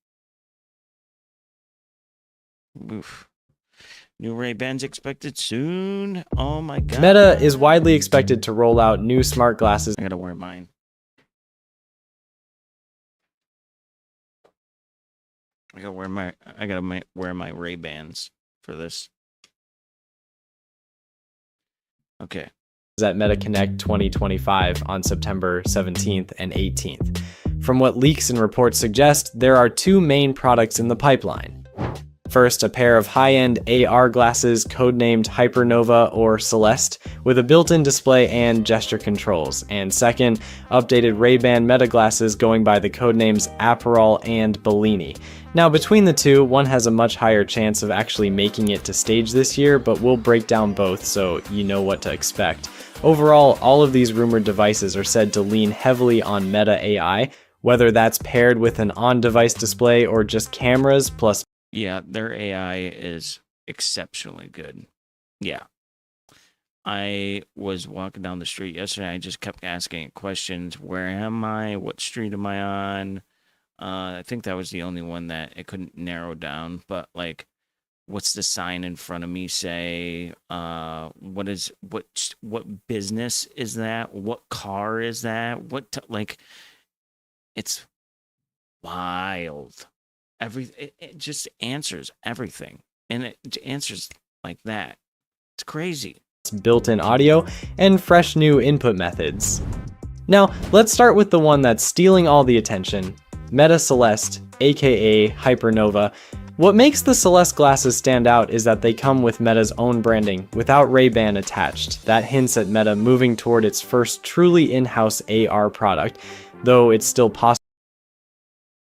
Oof. New Ray-Bans expected soon. Oh my god. Meta is widely expected to roll out new smart glasses. I gotta wear mine. I gotta wear my Ray-Bans for this. Okay. At MetaConnect 2025 on September 17th and 18th. From what leaks and reports suggest, there are 2 main products in the pipeline. First, a pair of high-end AR glasses codenamed Hypernova or Celeste with a built-in display and gesture controls, and second, updated Ray-Ban Meta glasses going by the codenames Aperol and Bellini. Now, between the two, one has a much higher chance of actually making it to stage this year, but we'll break down both so you know what to expect. Overall, all of these rumored devices are said to lean heavily on Meta AI, whether that's paired with an on-device display or just cameras plus... Yeah, their AI is exceptionally good. Yeah. I was walking down the street yesterday. I just kept asking it questions. Where am I? What street am I on? I think that was the only one that it couldn't narrow down. But, like, what's the sign in front of me say? What business is that? What car is that? It's wild. It just answers everything, and it answers like that. It's crazy. Built-in audio and fresh new input methods. Now, let's start with the one that's stealing all the attention, Meta Celeste, aka Hypernova. What makes the Celeste glasses stand out is that they come with Meta's own branding, without Ray-Ban attached. That hints at Meta moving toward its first truly in-house AR product, though it's still possible.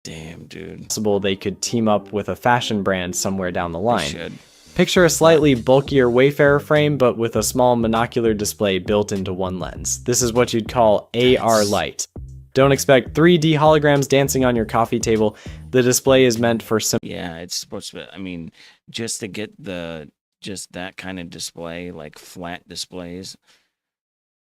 Damn, dude. dude. Possible they could team up with a fashion brand somewhere down the line. Should. Picture a slightly bulkier Wayfarer frame, but with a small monocular display built into one lens. This is what you'd call AR Light. Don't expect 3D holograms dancing on your coffee table. The display is meant for Yeah, it's supposed to be, I mean, just to get just that kind of display, like flat displays,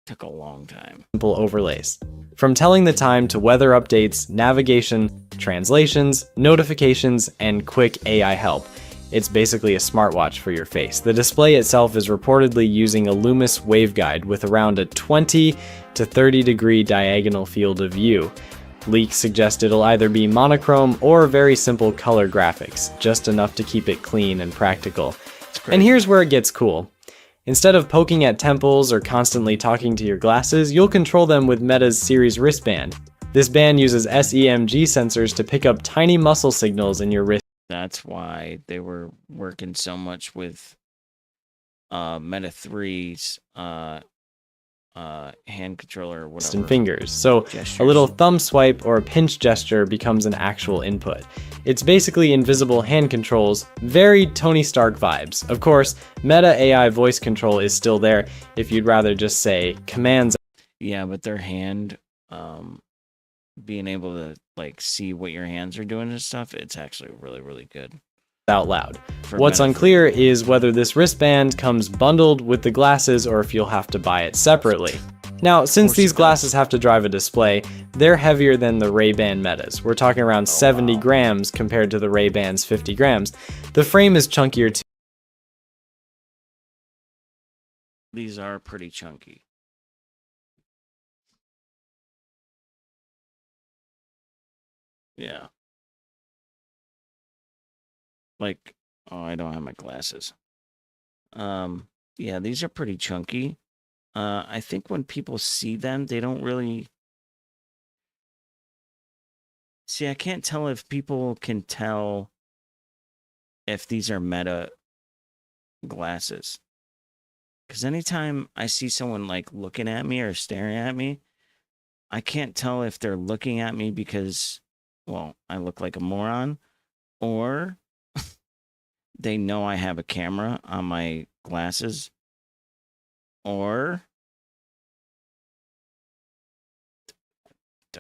took a long time. Simple overlays. From telling the time to weather updates, navigation, translations, notifications, and quick AI help. It's basically a smartwatch for your face. The display itself is reportedly using a Loomis waveguide with around a 20 to 30 degree diagonal field of view. Leaks suggest it'll either be monochrome or very simple color graphics, just enough to keep it clean and practical. And here's where it gets cool. Instead of poking at temples or constantly talking to your glasses, you'll control them with Meta's Series wristband. This band uses SEMG sensors to pick up tiny muscle signals in your wrist. That's why they were working so much with Meta 3's hand controller or whatever. And fingers. So Gestures. A little thumb swipe or a pinch gesture becomes an actual input. It's basically invisible hand controls, very Tony Stark vibes. Of course, Meta AI voice control is still there if you'd rather just say commands. Yeah, but their hand, being able to like see what your hands are doing and stuff, it's actually really, really good. Out loud. For What's Meta unclear is whether this wristband comes bundled with the glasses or if you'll have to buy it separately. Now, since these glasses have to drive a display, they're heavier than the Ray-Ban Metas. We're talking around 70 grams compared to the Ray-Ban's 50 grams. The frame is chunkier too. These are pretty chunky. Yeah. Like, oh, I don't have my glasses. Yeah, these are pretty chunky. I think when people see them, they don't really see. I can't tell if people can tell if these are Meta glasses. Because anytime I see someone like looking at me or staring at me, I can't tell if they're looking at me because, well, I look like a moron, or they know I have a camera on my glasses, or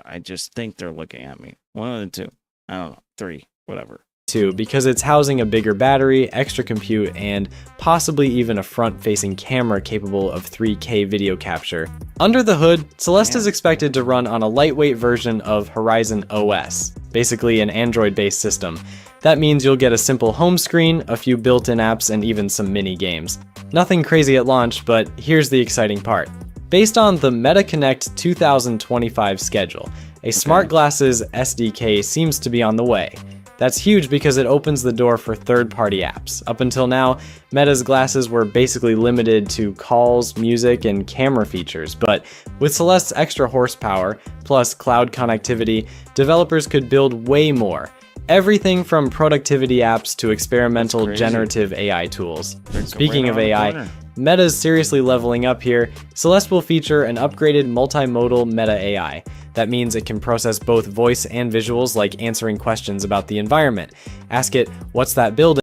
I just think they're looking at me. One of the two. I don't know. Three. Whatever. Too, because it's housing a bigger battery, extra compute, and possibly even a front-facing camera capable of 3K video capture. Under the hood, Celeste is expected to run on a lightweight version of Horizon OS, basically an Android-based system. That means you'll get a simple home screen, a few built-in apps, and even some mini games. Nothing crazy at launch, but here's the exciting part. Based on the MetaConnect 2025 schedule, a smart glasses SDK seems to be on the way. That's huge because it opens the door for third-party apps. Up until now, Meta's glasses were basically limited to calls, music, and camera features, but with Celeste's extra horsepower, plus cloud connectivity, developers could build way more. Everything from productivity apps to experimental generative AI tools. Speaking of AI, Meta's seriously leveling up here. Celeste will feature an upgraded multimodal Meta AI. That means it can process both voice and visuals, like answering questions about the environment. Ask it, what's that building?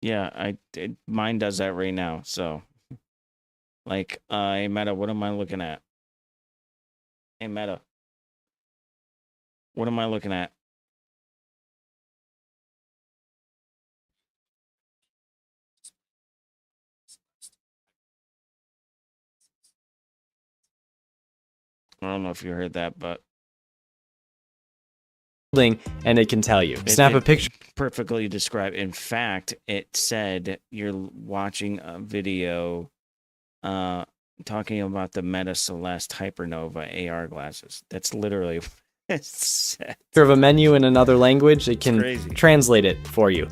Yeah, mine does that right now. So, like, hey Meta, what am I looking at? Hey Meta, what am I looking at? I don't know if you heard that, but and it can tell you. Snap a picture. Perfectly described. In fact, it said you're watching a video talking about the Meta Celeste Hypernova AR glasses. That's literally what it said. Of a menu in another language, it can translate it for you.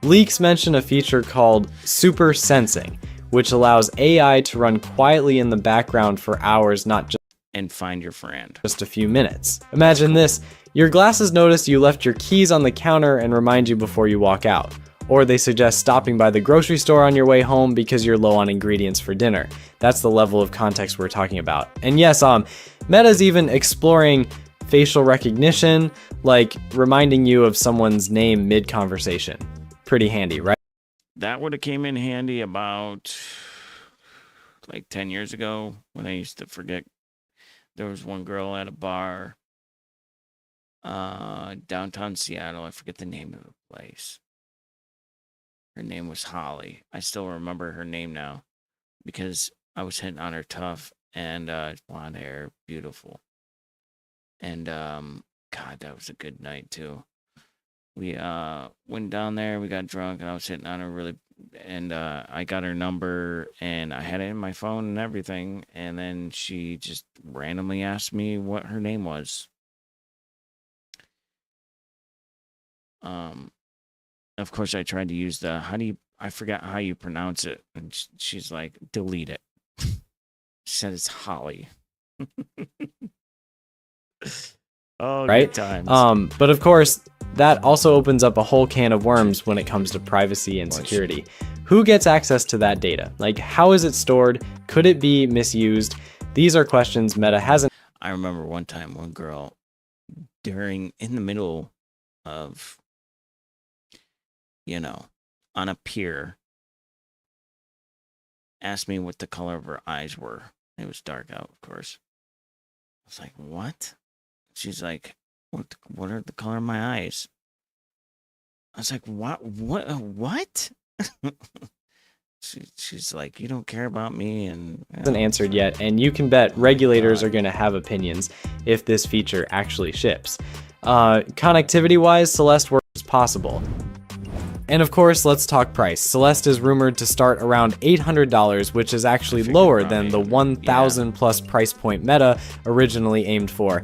Leaks mention a feature called Super Sensing, which allows AI to run quietly in the background for hours, not just and find your friend. Just a few minutes. Imagine this. Your glasses notice you left your keys on the counter and remind you before you walk out. Or they suggest stopping by the grocery store on your way home because you're low on ingredients for dinner. That's the level of context we're talking about. And yes, Meta's even exploring facial recognition, like reminding you of someone's name mid-conversation. Pretty handy, right? That would have came in handy about like 10 years ago when I used to forget. There was one girl at a bar downtown Seattle. I forget the name of the place. Her name was Holly. I still remember her name now because I was hitting on her tough, and blonde hair, beautiful. And God, that was a good night too. We went down there, we got drunk, and I was hitting on her really, and I got her number, and I had it in my phone and everything, and then she just randomly asked me what her name was. Of course, I tried to use I forgot how you pronounce it, and she's like, delete it. She said it's Holly. Oh, right? Good times. But of course, that also opens up a whole can of worms when it comes to privacy and security. Who gets access to that data? Like, how is it stored? Could it be misused? These are questions Meta hasn't. I remember one time, one girl in the middle of, on a pier, asked me what the color of her eyes were. It was dark out, of course. I was like, what? She's like, what are the color of my eyes? I was like, what? She's like, you don't care about me, and hasn't answered yet, and you can bet regulators are going to have opinions if this feature actually ships. Connectivity-wise, Celeste works as possible. And of course, let's talk price. Celeste is rumored to start around $800, which is actually lower than the $1,000 plus price point Meta originally aimed for.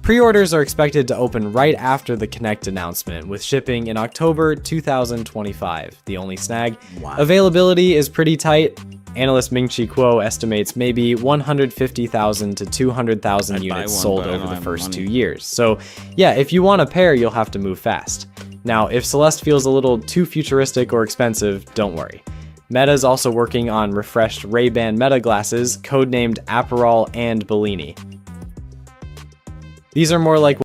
Pre-orders are expected to open right after the Kinect announcement, with shipping in October 2025. The only snag, availability is pretty tight. Analyst Ming-Chi Kuo estimates maybe 150,000 to 200,000 units sold over the first 2 years. So yeah, if you want a pair, you'll have to move fast. Now, if Celeste feels a little too futuristic or expensive, don't worry. Meta is also working on refreshed Ray-Ban Meta glasses, codenamed Aperol and Bellini. These are more like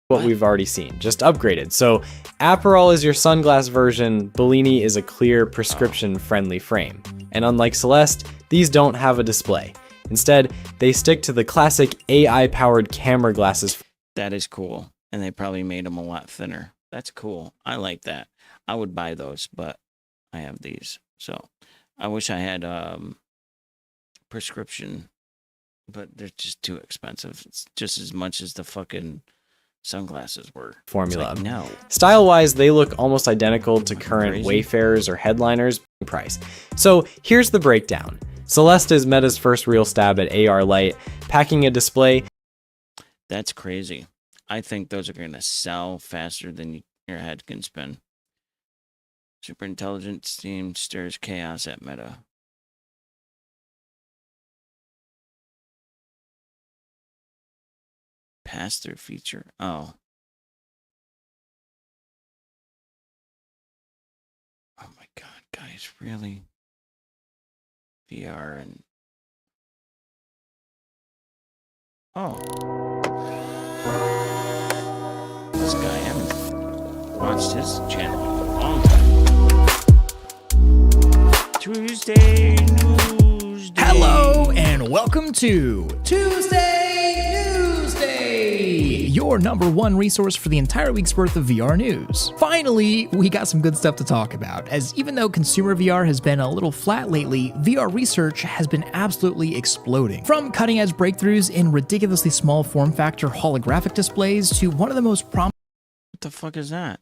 what we've already seen, just upgraded. So Aperol is your sunglass version, Bellini is a clear prescription-friendly frame. And unlike Celeste, these don't have a display. Instead, they stick to the classic AI-powered camera glasses. That is cool. And they probably made them a lot thinner. That's cool. I like that. I would buy those, but I have these. So I wish I had prescription, but they're just too expensive. It's just as much as the fucking sunglasses were. Formula. Like, no. Style-wise, they look almost identical to current Wayfarers or Headliners price. So here's the breakdown. Celeste is Meta's first real stab at AR light, packing a display. That's crazy. I think those are going to sell faster than your head can spin. Super intelligent steam stirs chaos at Meta. Pass-through feature. Oh. Oh my God, guys, really? VR and... Oh. This guy, I haven't watched his channel in a long time. Tuesday News Day. Hello and welcome to Tuesday News Day, your #1 resource for the entire week's worth of VR news. Finally, we got some good stuff to talk about, as even though consumer VR has been a little flat lately, VR research has been absolutely exploding. From cutting-edge breakthroughs in ridiculously small form factor holographic displays to one of the most prominent... What the fuck is that?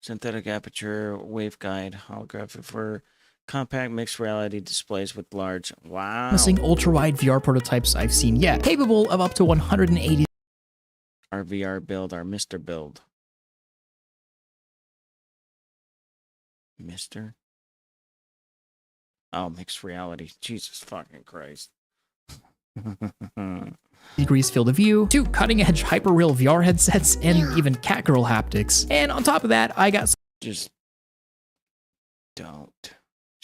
Synthetic aperture waveguide holographic for compact mixed reality displays with large. Wow. Missing ultra-wide VR prototypes I've seen yet, capable of up to 180. Our VR build, our Mr. Build. Mr. Oh, mixed reality. Jesus fucking Christ. Degrees field of view, to cutting-edge hyper-real VR headsets, and even Catgirl haptics. And on top of that, I got... Just don't.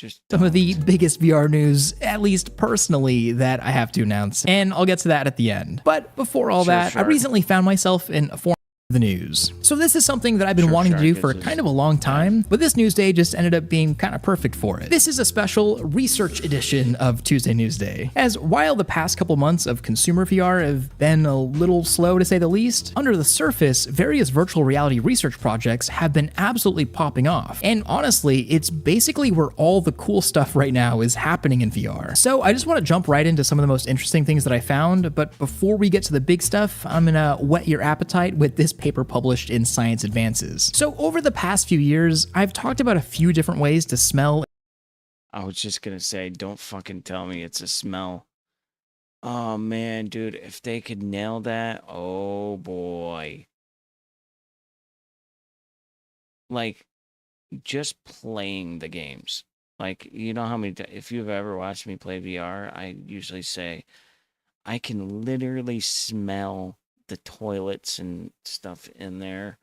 Just some of the biggest VR news, at least personally, that I have to announce. And I'll get to that at the end. But before all that, I recently found myself in a forum the news. So this is something that I've been wanting to do for kind of a long time, but this news day just ended up being kind of perfect for it. This is a special research edition of Tuesday Newsday. As while the past couple months of consumer VR have been a little slow to say the least, under the surface, various virtual reality research projects have been absolutely popping off. And honestly, it's basically where all the cool stuff right now is happening in VR. So I just want to jump right into some of the most interesting things that I found, but before we get to the big stuff, I'm gonna whet your appetite with this paper published in Science Advances. So over the past few years, I've talked about a few different ways to smell. I was just gonna say, don't fucking tell me it's a smell. Oh man, dude, if they could nail that, oh boy. Like, just playing the games. Like, you know how many, if you've ever watched me play VR, I usually say, I can literally smell the toilets and stuff in there.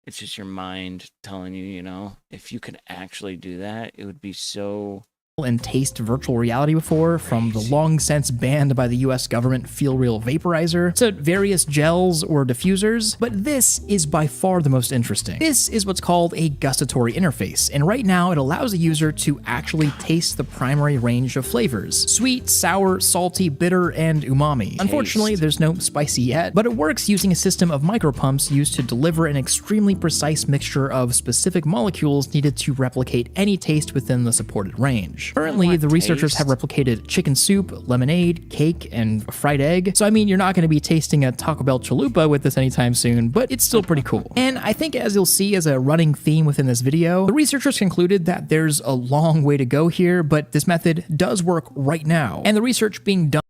It's just your mind telling you, you know, if you could actually do that, it would be so and taste virtual reality before, from the long since banned by the US government Feel Real vaporizer to various gels or diffusers, but this is by far the most interesting. This is what's called a gustatory interface, and right now it allows a user to actually taste the primary range of flavors: sweet, sour, salty, bitter, and umami. Unfortunately, there's no spicy yet, but it works using a system of micropumps used to deliver an extremely precise mixture of specific molecules needed to replicate any taste within the supported range. Currently, the researchers have replicated chicken soup, lemonade, cake, and fried egg. So I mean, you're not going to be tasting a Taco Bell chalupa with this anytime soon, but it's still pretty cool. And I think, as you'll see as a running theme within this video, the researchers concluded that there's a long way to go here, but this method does work right now. And the research being done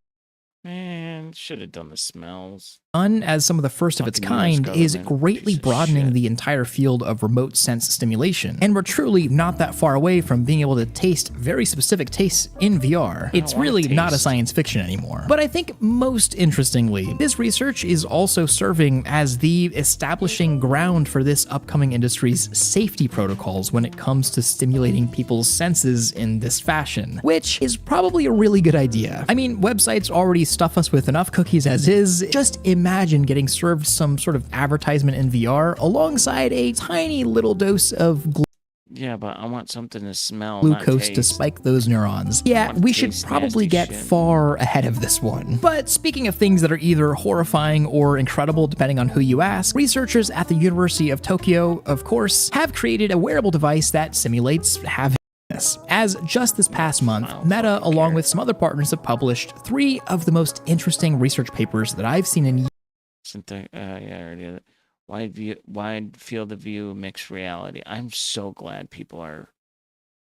should have done the smells. As some of the first of its kind is greatly broadening the entire field of remote sense stimulation, and we're truly not that far away from being able to taste very specific tastes in VR. It's really not a science fiction anymore. But I think most interestingly, this research is also serving as the establishing ground for this upcoming industry's safety protocols when it comes to stimulating people's senses in this fashion, which is probably a really good idea. I mean, websites already stuff us with enough cookies as is. Just imagine getting served some sort of advertisement in VR alongside a tiny little dose of yeah, but I want something to smell, glucose to spike those neurons. Yeah, we should probably get far ahead of this one. But speaking of things that are either horrifying or incredible, depending on who you ask, researchers at the University of Tokyo, of course, have created a wearable device that simulates having this. As just this past month, Meta, along with some other partners, have published 3 of the most interesting research papers that I've seen in years. Yeah, I already did it. Wide field of view, mixed reality. I'm so glad people are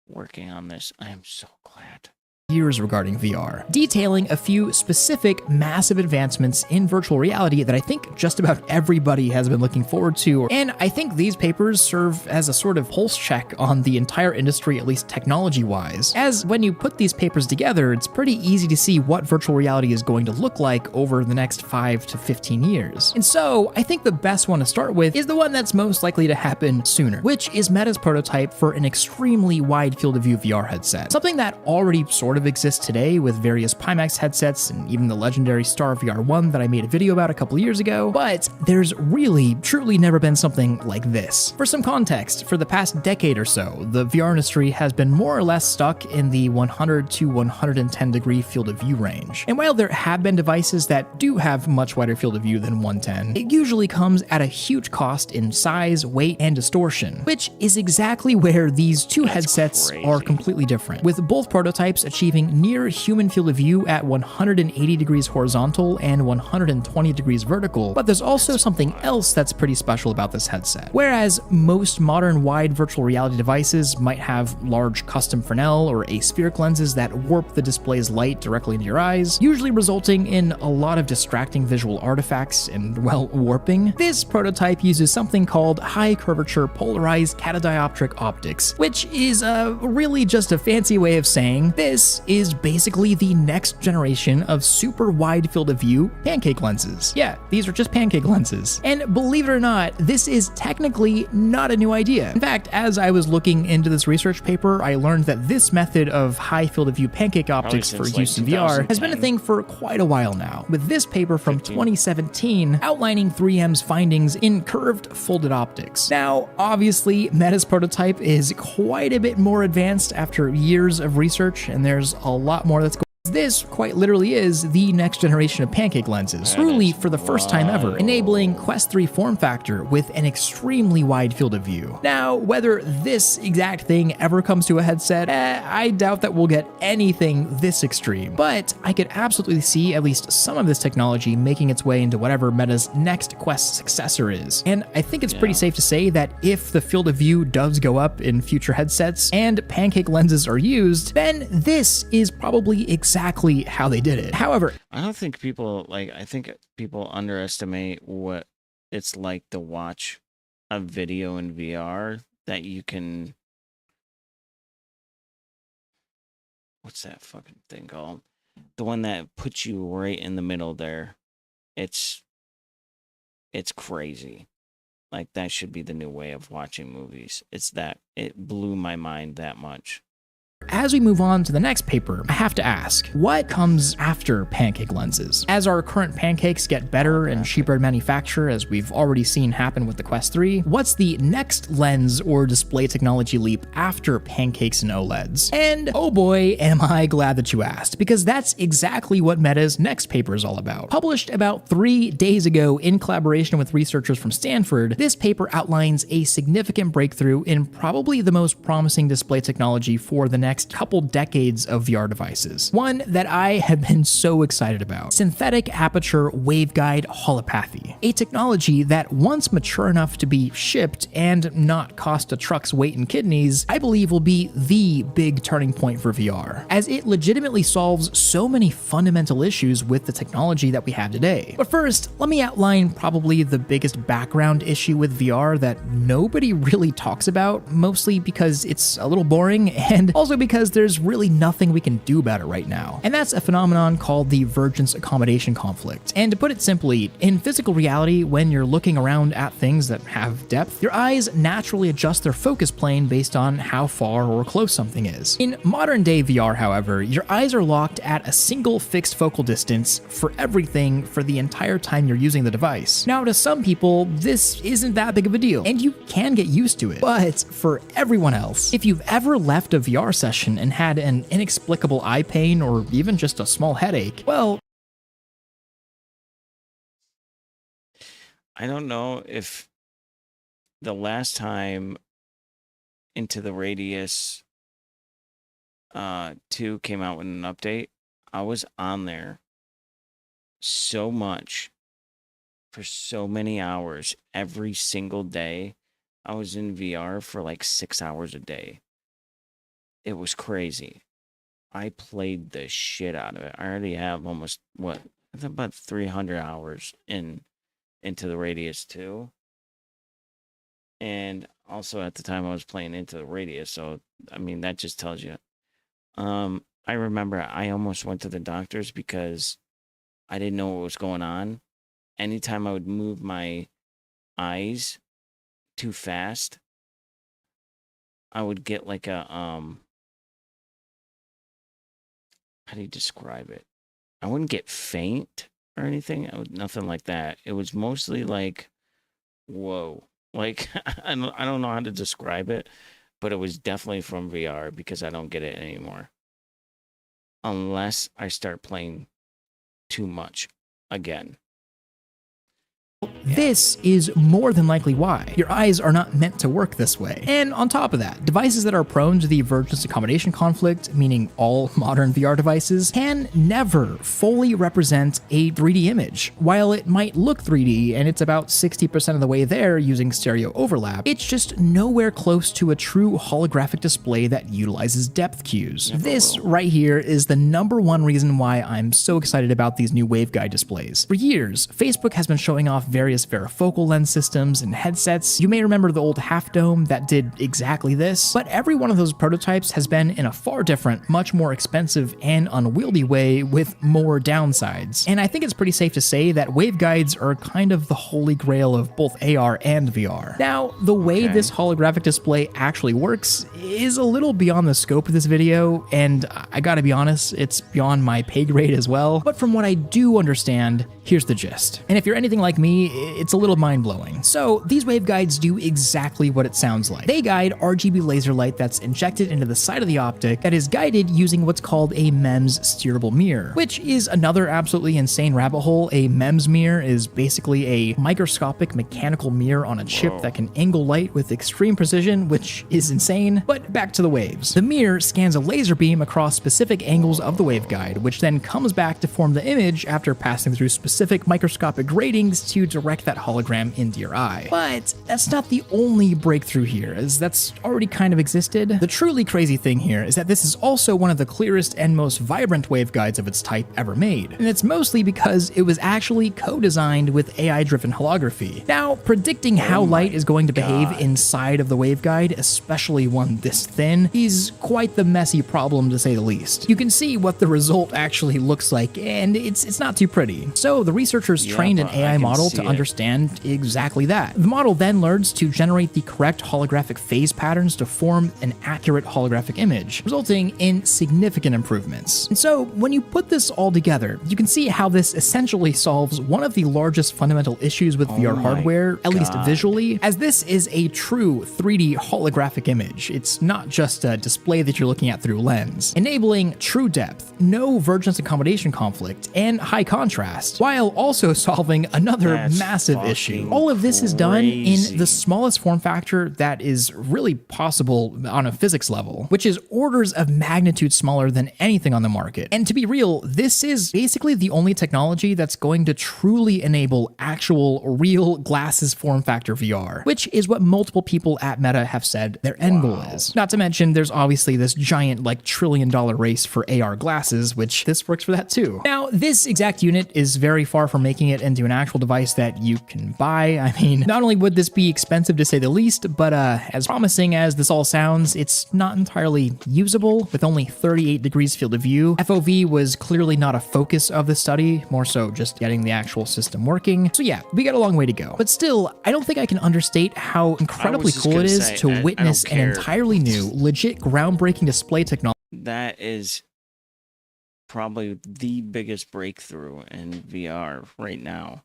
working on this. I am so glad. Regarding VR, detailing a few specific massive advancements in virtual reality that I think just about everybody has been looking forward to. And I think these papers serve as a sort of pulse check on the entire industry, at least technology-wise, as when you put these papers together, it's pretty easy to see what virtual reality is going to look like over the next 5 to 15 years. And so I think the best one to start with is the one that's most likely to happen sooner, which is Meta's prototype for an extremely wide field of view VR headset, something that already sort of exists today with various Pimax headsets and even the legendary Star VR 1 that I made a video about a couple years ago, but there's really, truly never been something like this. For some context, for the past decade or so, the VR industry has been more or less stuck in the 100 to 110 degree field of view range. And while there have been devices that do have much wider field of view than 110, it usually comes at a huge cost in size, weight, and distortion, which is exactly where these two headsets are completely different, with both prototypes achieving near human field of view at 180 degrees horizontal and 120 degrees vertical. But there's also something else that's pretty special about this headset. Whereas most modern wide virtual reality devices might have large custom Fresnel or aspheric lenses that warp the display's light directly into your eyes, usually resulting in a lot of distracting visual artifacts and, well, warping, this prototype uses something called high curvature polarized catadioptric optics, which is really just a fancy way of saying this This is basically the next generation of super wide field of view pancake lenses. Yeah, these are just pancake lenses. And believe it or not, this is technically not a new idea. In fact, as I was looking into this research paper, I learned that this method of high field of view pancake optics for use in VR has been a thing for quite a while now, with this paper from 2017 outlining 3M's findings in curved folded optics. Now, obviously, Meta's prototype is quite a bit more advanced after years of research, and there's a lot more that's going. This quite literally is the next generation of pancake lenses, truly for the first time ever, enabling Quest 3 form factor with an extremely wide field of view. Now, whether this exact thing ever comes to a headset, I doubt that we'll get anything this extreme, but I could absolutely see at least some of this technology making its way into whatever Meta's next Quest successor is. And I think it's pretty safe to say that if the field of view does go up in future headsets and pancake lenses are used, then this is probably exactly how they did it. However, I don't think people I think people underestimate what it's like to watch a video in VR that you can. What's that fucking thing called? The one that puts you right in the middle there. It's crazy. Like, that should be the new way of watching movies. It blew my mind that much. as we move on to the next paper, I have to ask, what comes after pancake lenses? As our current pancakes get better and cheaper in manufacture, as we've already seen happen with the Quest 3, what's the next lens or display technology leap after pancakes and OLEDs? And oh boy, am I glad that you asked, because that's exactly what Meta's next paper is all about. Published about 3 days ago in collaboration with researchers from Stanford, this paper outlines a significant breakthrough in probably the most promising display technology for the next couple decades of VR devices. One that I have been so excited about: synthetic aperture waveguide holopathy, a technology that, once mature enough to be shipped and not cost a truck's weight in kidneys, I believe will be the big turning point for VR, as it legitimately solves so many fundamental issues with the technology that we have today. But first, let me outline probably the biggest background issue with VR that nobody really talks about, mostly because it's a little boring and also because there's really nothing we can do about it right now. And that's a phenomenon called the Vergence Accommodation Conflict. And to put it simply, in physical reality, when you're looking around at things that have depth, your eyes naturally adjust their focus plane based on how far or close something is. In modern day VR, however, your eyes are locked at a single fixed focal distance for everything for the entire time you're using the device. Now, to some people, this isn't that big of a deal, and you can get used to it. But for everyone else, if you've ever left a VR session and had an inexplicable eye pain or even just a small headache, well, I don't know if the last time Into the Radius 2 came out with an update, I was on there so much for so many hours every single day. I was in VR for like 6 hours a day. It was crazy. I played the shit out of it. I already have almost, I think about 300 hours Into the Radius 2. And also at the time I was playing Into the Radius, so I mean that just tells you. I remember I almost went to the doctors because I didn't know what was going on. Anytime I would move my eyes too fast, I would get like a how do you describe it? I wouldn't get faint or anything. Nothing like that. It was mostly like, whoa. Like, I don't know how to describe it, but it was definitely from VR because I don't get it anymore. Unless I start playing too much again. this is more than likely why. Your eyes are not meant to work this way. And on top of that, devices that are prone to the Vergence Accommodation Conflict, meaning all modern VR devices, can never fully represent a 3D image. While it might look 3D and it's about 60% of the way there using stereo overlap, it's just nowhere close to a true holographic display that utilizes depth cues. This right here is the #1 reason why I'm so excited about these new waveguide displays. For years, Facebook has been showing off various varifocal lens systems and headsets. You may remember the old Half Dome that did exactly this, but every one of those prototypes has been in a far different, much more expensive and unwieldy way with more downsides. And I think it's pretty safe to say that waveguides are kind of the holy grail of both AR and VR. Now, the way this holographic display actually works is a little beyond the scope of this video, and I gotta be honest, it's beyond my pay grade as well, but from what I do understand, here's the gist. And if you're anything like me, it's a little mind-blowing. So these waveguides do exactly what it sounds like. They guide RGB laser light that's injected into the side of the optic that is guided using what's called a MEMS steerable mirror, which is another absolutely insane rabbit hole. A MEMS mirror is basically a microscopic mechanical mirror on a chip that can angle light with extreme precision, which is insane. But back to the waves. The mirror scans a laser beam across specific angles of the waveguide, which then comes back to form the image after passing through specific microscopic gratings to direct that hologram into your eye. But that's not the only breakthrough here, as that's already kind of existed. The truly crazy thing here is that this is also one of the clearest and most vibrant waveguides of its type ever made, and it's mostly because it was actually co-designed with AI-driven holography. Now, predicting how light is going to behave inside of the waveguide, especially one this thin, is quite the messy problem to say the least. You can see what the result actually looks like, and it's not too pretty. So the researchers trained an AI model to understand exactly that. The model then learns to generate the correct holographic phase patterns to form an accurate holographic image, resulting in significant improvements. And so when you put this all together, you can see how this essentially solves one of the largest fundamental issues with VR hardware, at least visually, as this is a true 3D holographic image. It's not just a display that you're looking at through a lens, enabling true depth, no vergence accommodation conflict, and high contrast, while also solving another massive issue. All of this is done in the smallest form factor that is really possible on a physics level, which is orders of magnitude smaller than anything on the market. And to be real, this is basically the only technology that's going to truly enable actual real glasses form factor VR, which is what multiple people at Meta have said their end goal is. Not to mention, there's obviously this giant like $1 trillion race for AR glasses, which this works for that too. Now, this exact unit is very far from making it into an actual device that you can buy. I mean, not only would this be expensive to say the least, but as promising as this all sounds, it's not entirely usable with only 38 degrees field of view. FOV was clearly not a focus of the study, more so just getting the actual system working. So yeah, we got a long way to go. But still, I don't think I can understate how incredibly cool it is to witness an entirely new, legit groundbreaking display technology. That is probably the biggest breakthrough in VR right now.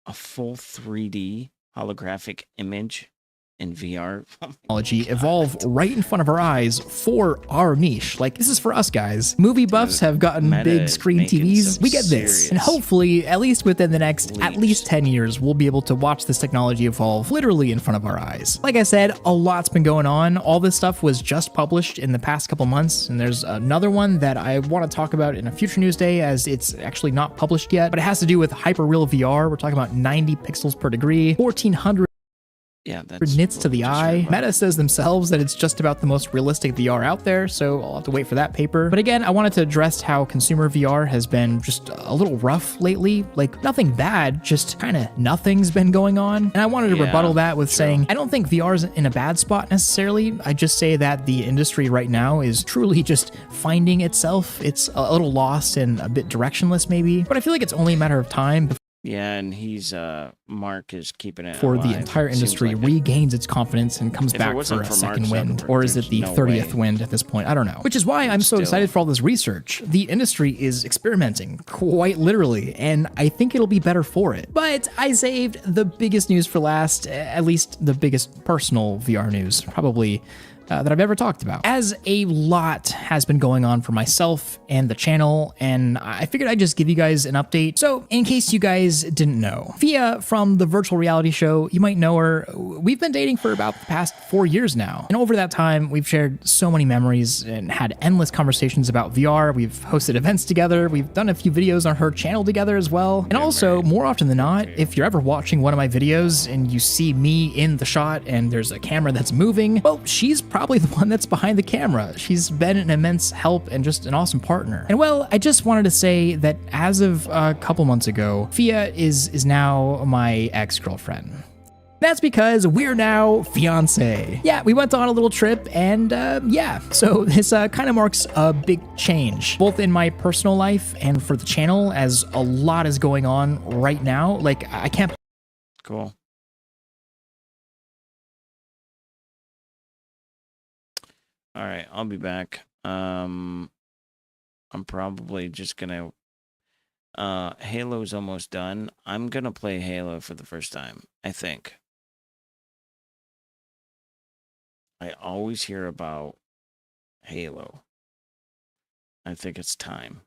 A full 3D holographic image in VR. Technology evolve right in front of our eyes for our niche. Like, this is for us guys. Movie buffs have gotten big screen TVs. We get this. And hopefully, at least within the next at least 10 years, we'll be able to watch this technology evolve literally in front of our eyes. Like I said, a lot's been going on. All this stuff was just published in the past couple months, and there's another one that I want to talk about in a future news day as it's actually not published yet, but it has to do with hyperreal VR. We're talking about 90 pixels per degree, 1400 nits to the eye. Meta says themselves that it's just about the most realistic VR out there, so I'll have to wait for that paper. But again, I wanted to address how consumer VR has been just a little rough lately. Like, nothing bad, just kind of nothing's been going on. And I wanted to rebuttal that with saying, I don't think VR is in a bad spot necessarily. I just say that the industry right now is truly just finding itself. It's a little lost and a bit directionless maybe, but I feel like it's only a matter of time. Yeah, and he's Mark is keeping it for alive. the entire industry regains its confidence and comes back for a second wind, or is it the 30th wind at this point? I don't know. Which is why I'm so excited for all this research. The industry is experimenting, quite literally, and I think it'll be better for it. But I saved the biggest news for last, at least the biggest personal VR news, probably that I've ever talked about, as a lot has been going on for myself and the channel, and I figured I'd just give you guys an update. So in case you guys didn't know, Fia from the virtual reality show, you might know her. We've been dating for about the past 4 years now, and over that time we've shared so many memories and had endless conversations about VR. We've hosted events together, we've done a few videos on her channel together as well, and also more often than not, if you're ever watching one of my videos and you see me in the shot and there's a camera that's moving, well, she's probably the one that's behind the camera. She's been an immense help and just an awesome partner. And well, I just wanted to say that as of a couple months ago, Fia is now my ex-girlfriend. That's because we're now fiancé. Yeah, we went on a little trip and yeah, so this kind of marks a big change, both in my personal life and for the channel, as a lot is going on right now. Like, I can't... Cool. All right, I'll be back. I'm probably just gonna... Halo's almost done. I'm gonna play Halo for the first time, I think. I always hear about Halo. I think it's time.